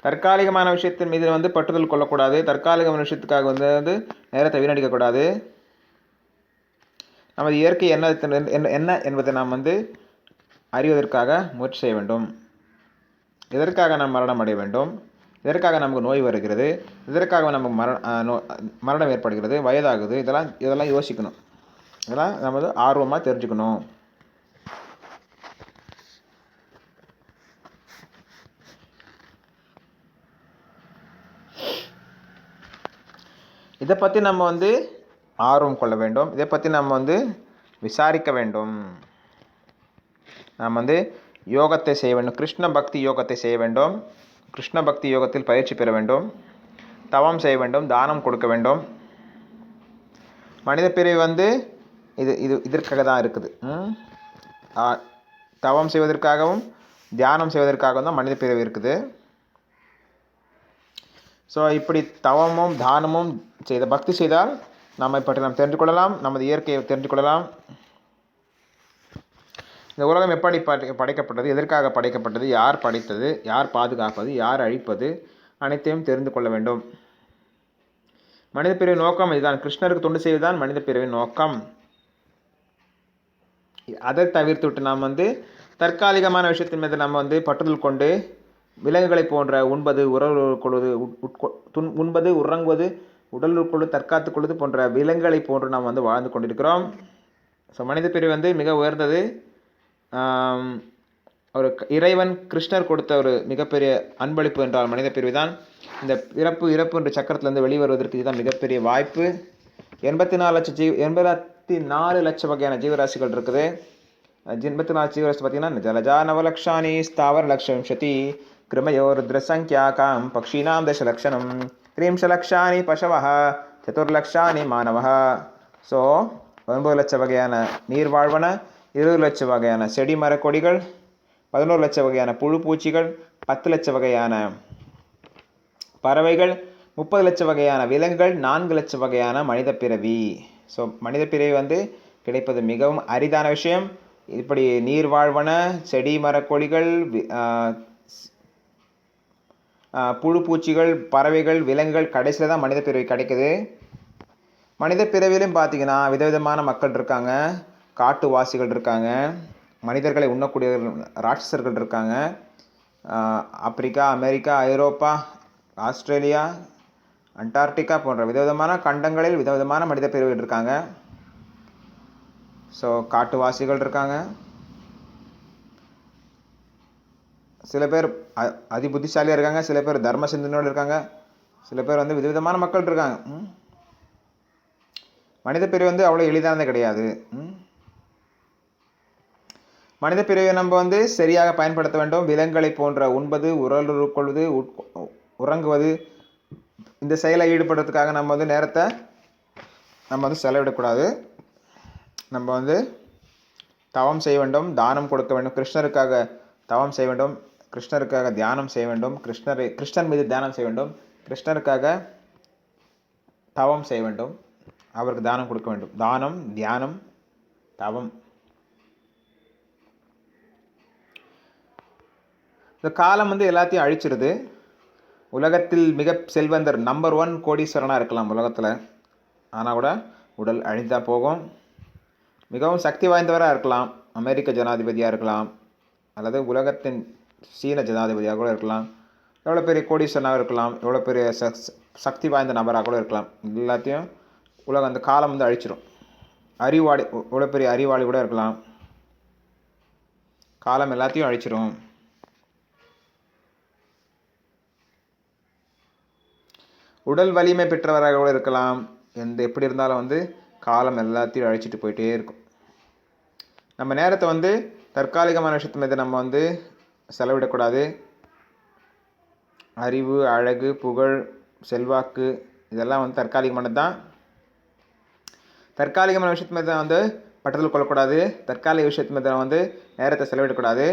தற்காலிகமான விஷயத்தின் மீது வந்து பற்றுதல் கொள்ளக்கூடாது. தற்காலிகமான விஷயத்துக்காக வந்து நேரத்தை வீணடிக்கக்கூடாது. நமது இயற்கை என்ன என்பதை நாம் வந்து அறிவதற்காக முயற்சி செய்ய வேண்டும். எதற்காக நாம் மரணம் அடைய வேண்டும்? எதற்காக நமக்கு நோய் வருகிறது? எதற்காக நமக்கு மரணம் ஏற்படுகிறது, வயதாகுது? இதெல்லாம் யோசிக்கணும். இதெல்லாம் நம்ம வந்து ஆர்வமாக தெரிஞ்சுக்கணும். இதை பற்றி நம்ம வந்து ஆர்வம் கொள்ள வேண்டும். இதை பற்றி நம்ம வந்து விசாரிக்க வேண்டும். நாம் வந்து யோகத்தை செய்ய வேண்டும். கிருஷ்ண பக்தி யோகத்தை செய்ய வேண்டும். கிருஷ்ண பக்தி யோகத்தில் பயிற்சி பெற வேண்டும். தவம் செய்ய வேண்டும். தானம் கொடுக்க வேண்டும். மனித பிறவி வந்து இதற்காக தான் இருக்குது. தவம் செய்வதற்காகவும் தியானம் செய்வதற்காகவும் தான் மனித பிறவி இருக்குது. ஸோ இப்படி தவமும் தானமும் பக்தி செய்தால் நம்மை பற்றி நாம் தெரிந்து கொள்ளலாம், நமது இயற்கையை தெரிந்து கொள்ளலாம். இந்த உலகம் எப்படி படைக்கப்பட்டது, எதற்காக படைக்கப்பட்டது, யார் படைத்தது, யார் பாதுகாப்பது, யார் அழிப்பது, அனைத்தையும் தெரிந்து கொள்ள வேண்டும். மனித பிறவின் நோக்கம் இதுதான். கிருஷ்ணருக்கு தொண்டு செய்வதுதான் மனித பிறவின் நோக்கம். அதை தவிர்த்து விட்டு நாம் வந்து தற்காலிகமான விஷயத்தின் மீது நம்ம வந்து பற்றுதல் கொண்டு விலங்குகளை போன்ற உண்பது, உறங்குவது, உடலுக்குழு தற்காத்து கொள்வது போன்ற விலங்குகளை போன்று நாம் வந்து வாழ்ந்து கொண்டிருக்கிறோம். ஸோ மனித பிறவி வந்து மிக உயர்ந்தது. ஒரு இறைவன் கிருஷ்ணர் கொடுத்த ஒரு மிகப்பெரிய அன்பளிப்பு என்றால் மனித பிறவி தான். இந்த இறப்பு என்ற சக்கரத்திலிருந்து வெளிவருவதற்கு இதுதான் மிகப்பெரிய வாய்ப்பு. 84 லட்சம் வகையான ஜீவராசிகள் இருக்குது. 84 ஜீவராசி பார்த்தீங்கன்னா ஜலஜா நவலக்ஷானி ஸ்தாவர லக்ஷவிம்சதி கிருமயோ ருத்ரசங்கியாகாம் பக்ஷீனாம் தசலக்ஷணம் 3 லட்சாணி பசவः 4 லட்சாணி மாணவः. ஸோ 9 லட்சம் வகையான நீர்வாழ்வன, 20 லட்சம் வகையான செடி மரக்கொடிகள், 11 லட்சம் வகையான புழு பூச்சிகள், 10 லட்சம் வகையான பறவைகள், 30 லட்சம் வகையான விலங்குகள், 4 லட்சம் வகையான மனித பிறவி. ஸோ மனித பிறவி வந்து கிடைப்பது மிகவும் அரிதான விஷயம். இப்படி நீர்வாழ்வன, செடி மரக்கொடிகள், புழு பூச்சிகள், பறவைகள், விலங்குகள், கடைசியில் தான் மனித பிறவி கிடைக்குது. மனித பிறவிலையும் பார்த்தீங்கன்னா விதவிதமான மக்கள் இருக்காங்க. காட்டுவாசிகள் இருக்காங்க, மனிதர்களை உண்ணக்கூடிய ராட்சசர்கள் இருக்காங்க. ஆப்பிரிக்கா, அமெரிக்கா, ஐரோப்பா, ஆஸ்திரேலியா, அண்டார்டிகா போன்ற விதவிதமான கண்டங்களில் விதவிதமான மனித பிரிவுகள் இருக்காங்க. ஸோ காட்டுவாசிகள் இருக்காங்க. சில பேர் அதி புத்திசாலியாக இருக்காங்க, சில பேர் தர்ம சிந்தனையோடு இருக்காங்க, சில பேர் வந்து விதவிதமான மக்கள் இருக்காங்க. மனித பிரிவு வந்து அவ்வளோ எளிதானது கிடையாது. மனித பிரிவை நம்ம வந்து சரியாக பயன்படுத்த வேண்டும். விலங்குகளை போன்ற உண்பது, உறங்குவது, உறங்குவது இந்த செயலை ஈடுபடுறதுக்காக நம்ம வந்து நேரத்தை நம்ம வந்து செலவிடக்கூடாது. நம்ம வந்து தவம் செய்ய வேண்டும், தானம் கொடுக்க வேண்டும், கிருஷ்ணருக்காக தவம் செய்ய வேண்டும், கிருஷ்ணருக்காக தியானம் செய்ய வேண்டும், கிருஷ்ணன் மீது தியானம் செய்ய வேண்டும், கிருஷ்ணருக்காக தவம் செய்ய வேண்டும், அவருக்கு தானம் கொடுக்க வேண்டும். தானம், தியானம், தவம். இந்த காலம் வந்து எல்லாத்தையும் அழிச்சிருது. உலகத்தில் மிக செல்வந்தர் நம்பர் 1 கோடீஸ்வரனாக இருக்கலாம் உலகத்தில், ஆனால் கூட உடல் அழிந்தா போகும். மிகவும் சக்தி வாய்ந்தவராக இருக்கலாம், அமெரிக்க ஜனாதிபதியாக இருக்கலாம், அல்லது உலகத்தின் சீன ஜனாதிபதியாக கூட இருக்கலாம், எவ்வளோ பெரிய கோடீஸ்வரனாக இருக்கலாம், எவ்வளோ பெரிய சக்தி வாய்ந்த நபராக கூட இருக்கலாம். எல்லாத்தையும் உலகம் அந்த காலம் வந்து அழிச்சிடும். அறிவாளி, இவ்வளோ பெரிய அறிவாளி கூட இருக்கலாம். காலம் எல்லாத்தையும் அழிச்சிரும். உடல் வலிமை பெற்றவராக கூட இருக்கலாம். எப்படி இருந்தாலும் வந்து காலம் எல்லாத்தையும் அழிச்சிட்டு போயிட்டே இருக்கும். நம்ம நேரத்தை வந்து தற்காலிகமான விஷயத்து மீது நம்ம வந்து செலவிடக்கூடாது. அறிவு, அழகு, புகழ், செல்வாக்கு இதெல்லாம் வந்து தற்காலிகமானது தான். தற்காலிகமான விஷயத்து மீது வந்து பட்டத்தில் கொள்ளக்கூடாது. தற்காலிக விஷயத்து மீது வந்து நேரத்தை செலவிடக்கூடாது.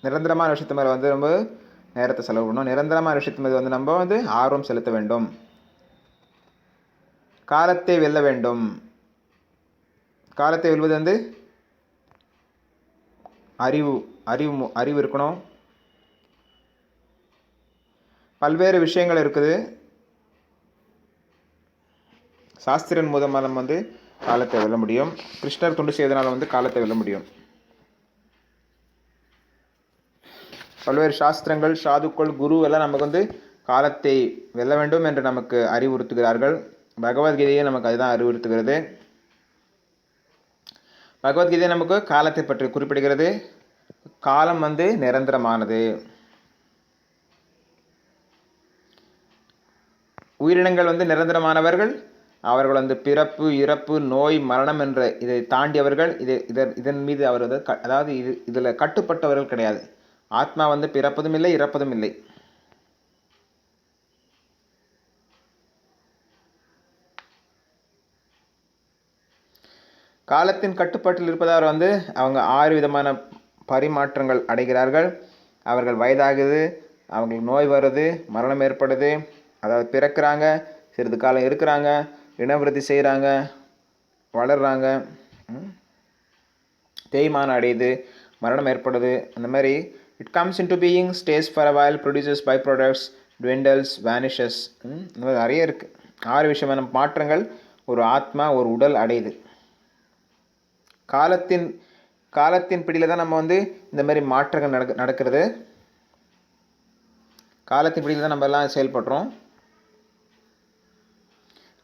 நிரந்தரமான விஷயத்து மேலே வந்து நம்ம நேரத்தை செலவு பண்ணணும். நிரந்தரமான விஷயத்து மீது வந்து நம்ம வந்து ஆர்வம் செலுத்த வேண்டும். காலத்தை வெல்ல வேண்டும். காலத்தை வெல்வது வந்து அறிவு இருக்கணும். பல்வேறு விஷயங்கள் இருக்குது. சாஸ்திரன் மூலமாக நம்ம வந்து காலத்தை வெல்ல முடியும். கிருஷ்ணர் தொண்டு செய்வதனால வந்து காலத்தை வெல்ல முடியும். பல்வேறு சாஸ்திரங்கள், சாதுக்கள், குரு எல்லாம் நமக்கு வந்து காலத்தை வெல்ல வேண்டும் என்று நமக்கு அறிவுறுத்துகிறார்கள். பகவத்கீதையை நமக்கு அதுதான் அறிவுறுத்துகிறது. பகவத்கீதை நமக்கு காலத்தை பற்றி குறிப்பிடுகிறது. காலம் வந்து நிரந்தரமானது. உயிரினங்கள் வந்து நிரந்தரமானவர்கள். அவர்கள் வந்து பிறப்பு, இறப்பு, நோய், மரணம் என்ற இதை தாண்டியவர்கள். இதன் மீது அவர் வந்து அதாவது இதில் கட்டுப்பட்டவர்கள் கிடையாது. ஆத்மா வந்து பிறப்பதும் இல்லை, இறப்பதும் இல்லை. காலத்தின் கட்டுப்பாட்டில் இருப்பதால் வந்து அவங்க 6 விதமான பரிமாற்றங்கள் அடைகிறார்கள். அவர்கள் வயதாகுது, அவங்களுக்கு நோய் வருது, மரணம் ஏற்படுது, அதாவது பிறக்கிறாங்க, சிறிது காலம் இருக்கிறாங்க, இனவிருத்தி செய்கிறாங்க, வளர்கிறாங்க, தேய்மானம் அடையுது, மரணம் ஏற்படுது. அந்த மாதிரி it comes into being, stays for a while, produces by products, dwindles, vanishes. இந்த மாதிரி நிறைய இருக்குது. 6 விஷயமான மாற்றங்கள் ஒரு ஆத்மா, ஒரு உடல் அடையுது. காலத்தின் பிடியில் தான் நம்ம வந்து இந்த மாதிரி மாற்றங்கள் நடக்கிறது. காலத்தின் பிடியில் தான் நம்ம எல்லாம் செயல்படுறோம்.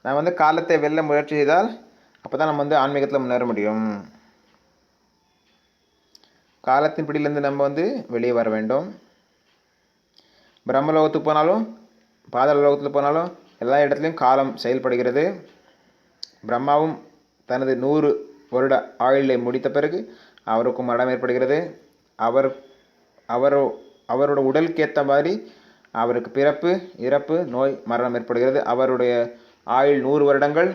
நான் வந்து காலத்தை வெல்ல முயற்சி செய்தால் அப்போ தான் நம்ம வந்து ஆன்மீகத்தில் முன்னேற முடியும். காலத்தின் பிடியிலேருந்து நம்ம வந்து வெளியே வர வேண்டும். பிரம்மலோகத்துக்கு போனாலும் பாதாள லோகத்தில் போனாலும் எல்லா இடத்துலையும் காலம் செயல்படுகிறது. பிரம்மாவும் தனது 100 வருட ஆயுளை முடித்த பிறகு அவருக்கும் மரணம் ஏற்படுகிறது. அவரோட உடலுக்கு ஏற்ற மாதிரி அவருக்கு பிறப்பு, இறப்பு, நோய், மரணம் ஏற்படுகிறது. அவருடைய ஆயுள் 100 வருடங்கள்.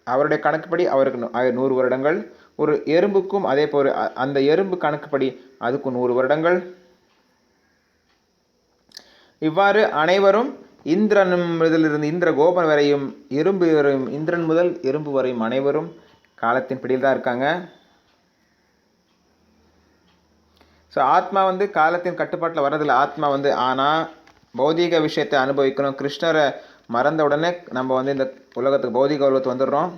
அவருடைய கணக்குப்படி அவருக்கு ஆயுள் 100 வருடங்கள். ஒரு எறும்புக்கும் அதே போல் அந்த எறும்பு கணக்குப்படி அதுக்கும் 100 வருடங்கள். இவ்வாறு அனைவரும் இந்திரனிலிருந்து இந்திர கோபன் வரையும், எறும்பு வரையும், இந்திரன் முதல் எறும்பு வரையும் அனைவரும் காலத்தின் பிடியில் தான் இருக்காங்க. ஸோ ஆத்மா வந்து காலத்தின் கட்டுப்பாட்டில் வர்றதில்லை. ஆத்மா வந்து ஆனால் பௌதீக விஷயத்தை அனுபவிக்கணும். கிருஷ்ணரை மறந்த உடனே நம்ம வந்து இந்த உலகத்துக்கு பௌதிக உலகத்துக்கு வந்துடுறோம்.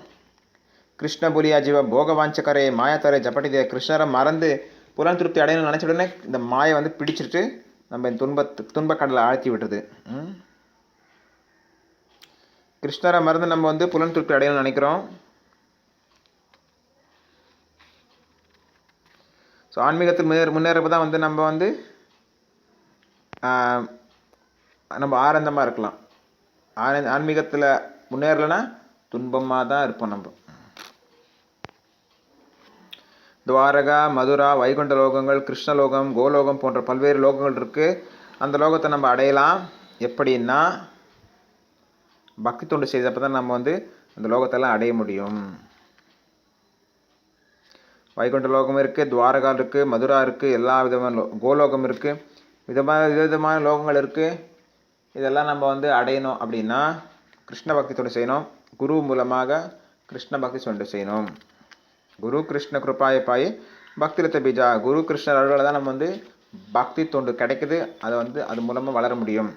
கிருஷ்ண புலியா ஜீவ போகவாஞ்சக்கரை மாயாத்தரை ஜப்பட்டிதே. கிருஷ்ணரை மறந்து புலன் திருப்தி அடையணும்னு நினச்ச உடனே இந்த மாயை வந்து பிடிச்சிட்டு நம்ம துன்பக்கடலை ஆழ்த்தி விட்டுருது. கிருஷ்ணரை மறந்து நம்ம வந்து புலன் திருப்தி அடையணும்னு நினைக்கிறோம். ஸோ ஆன்மீகத்தில் முன்னேறப்போ தான் வந்து நம்ம வந்து நம்ம ஆனந்தமாக இருக்கலாம். ஆன்மீகத்தில் முன்னேறலைன்னா துன்பமாக தான் இருப்போம். நம்ம துவாரகா, மதுரா, வைகுண்ட லோகங்கள், கிருஷ்ணலோகம், கோலோகம் போன்ற பல்வேறு லோகங்கள் இருக்குது. அந்த லோகத்தை நம்ம அடையலாம். எப்படின்னா பக்தி தொண்டு செய்தப்போ தான் நம்ம வந்து அந்த லோகத்தெல்லாம் அடைய முடியும். வைகுண்ட லோகம் இருக்குது, துவாரகா இருக்குது, மதுரா இருக்குது, எல்லா விதமான கோலோகம் இருக்குது, விதமான லோகங்கள் இருக்குது. இதெல்லாம் நம்ம வந்து அடையணும் அப்படின்னா கிருஷ்ண பக்தி தொண்டு செய்யணும். குரு மூலமாக கிருஷ்ண பக்தி தொண்டு செய்யணும். குரு கிருஷ்ண கிருபாய பாய் பக்திரத்த பீஜா. குரு கிருஷ்ணர் அவர்களால் தான் நம்ம வந்து பக்தி தொண்டு கிடைக்குது. அதை வந்து அது மூலமாக வளர முடியும்.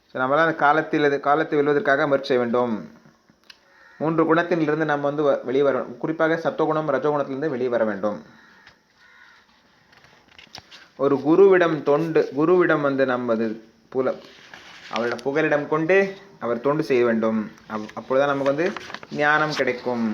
ஸோ நம்மளாம் அந்த காலத்தை வெல்வதற்காக முயற்சி செய்ய வேண்டும். 3 குணத்திலிருந்து நம்ம வந்து வெளியே வர, குறிப்பாக சத்துவகுணம், ரஜோகுணத்திலிருந்து வெளியே வர வேண்டும். ஒரு குருவிடம் வந்து நம்ம அவரோட புகலிடம் கொண்டு அவர் தொண்டு செய்ய வேண்டும். அப்பொழுதுதான் நமக்கு ஞானம் கிடைக்கும்.